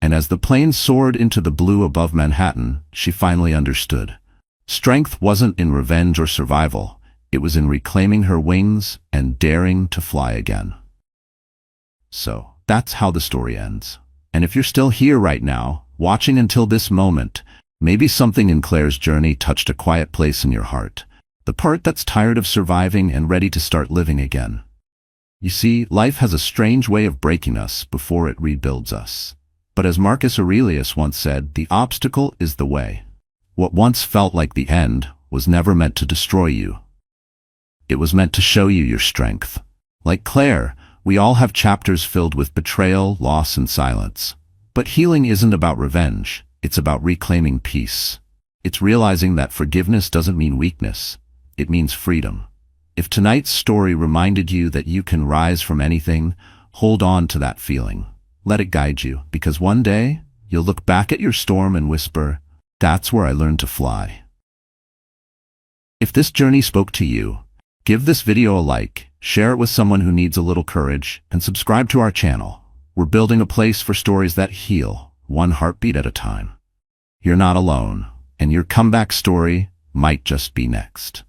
And as the plane soared into the blue above Manhattan, she finally understood. Strength wasn't in revenge or survival. It was in reclaiming her wings and daring to fly again. So, that's how the story ends. And if you're still here right now, watching until this moment, maybe something in Claire's journey touched a quiet place in your heart. The part that's tired of surviving and ready to start living again. You see, life has a strange way of breaking us before it rebuilds us. But as Marcus Aurelius once said, the obstacle is the way. What once felt like the end was never meant to destroy you. It was meant to show you your strength. Like Claire, we all have chapters filled with betrayal, loss, and silence. But healing isn't about revenge. It's about reclaiming peace. It's realizing that forgiveness doesn't mean weakness. It means freedom. If tonight's story reminded you that you can rise from anything, hold on to that feeling. Let it guide you, because one day, you'll look back at your storm and whisper, "That's where I learned to fly." If this journey spoke to you, give this video a like, share it with someone who needs a little courage, and subscribe to our channel. We're building a place for stories that heal, one heartbeat at a time. You're not alone, and your comeback story might just be next.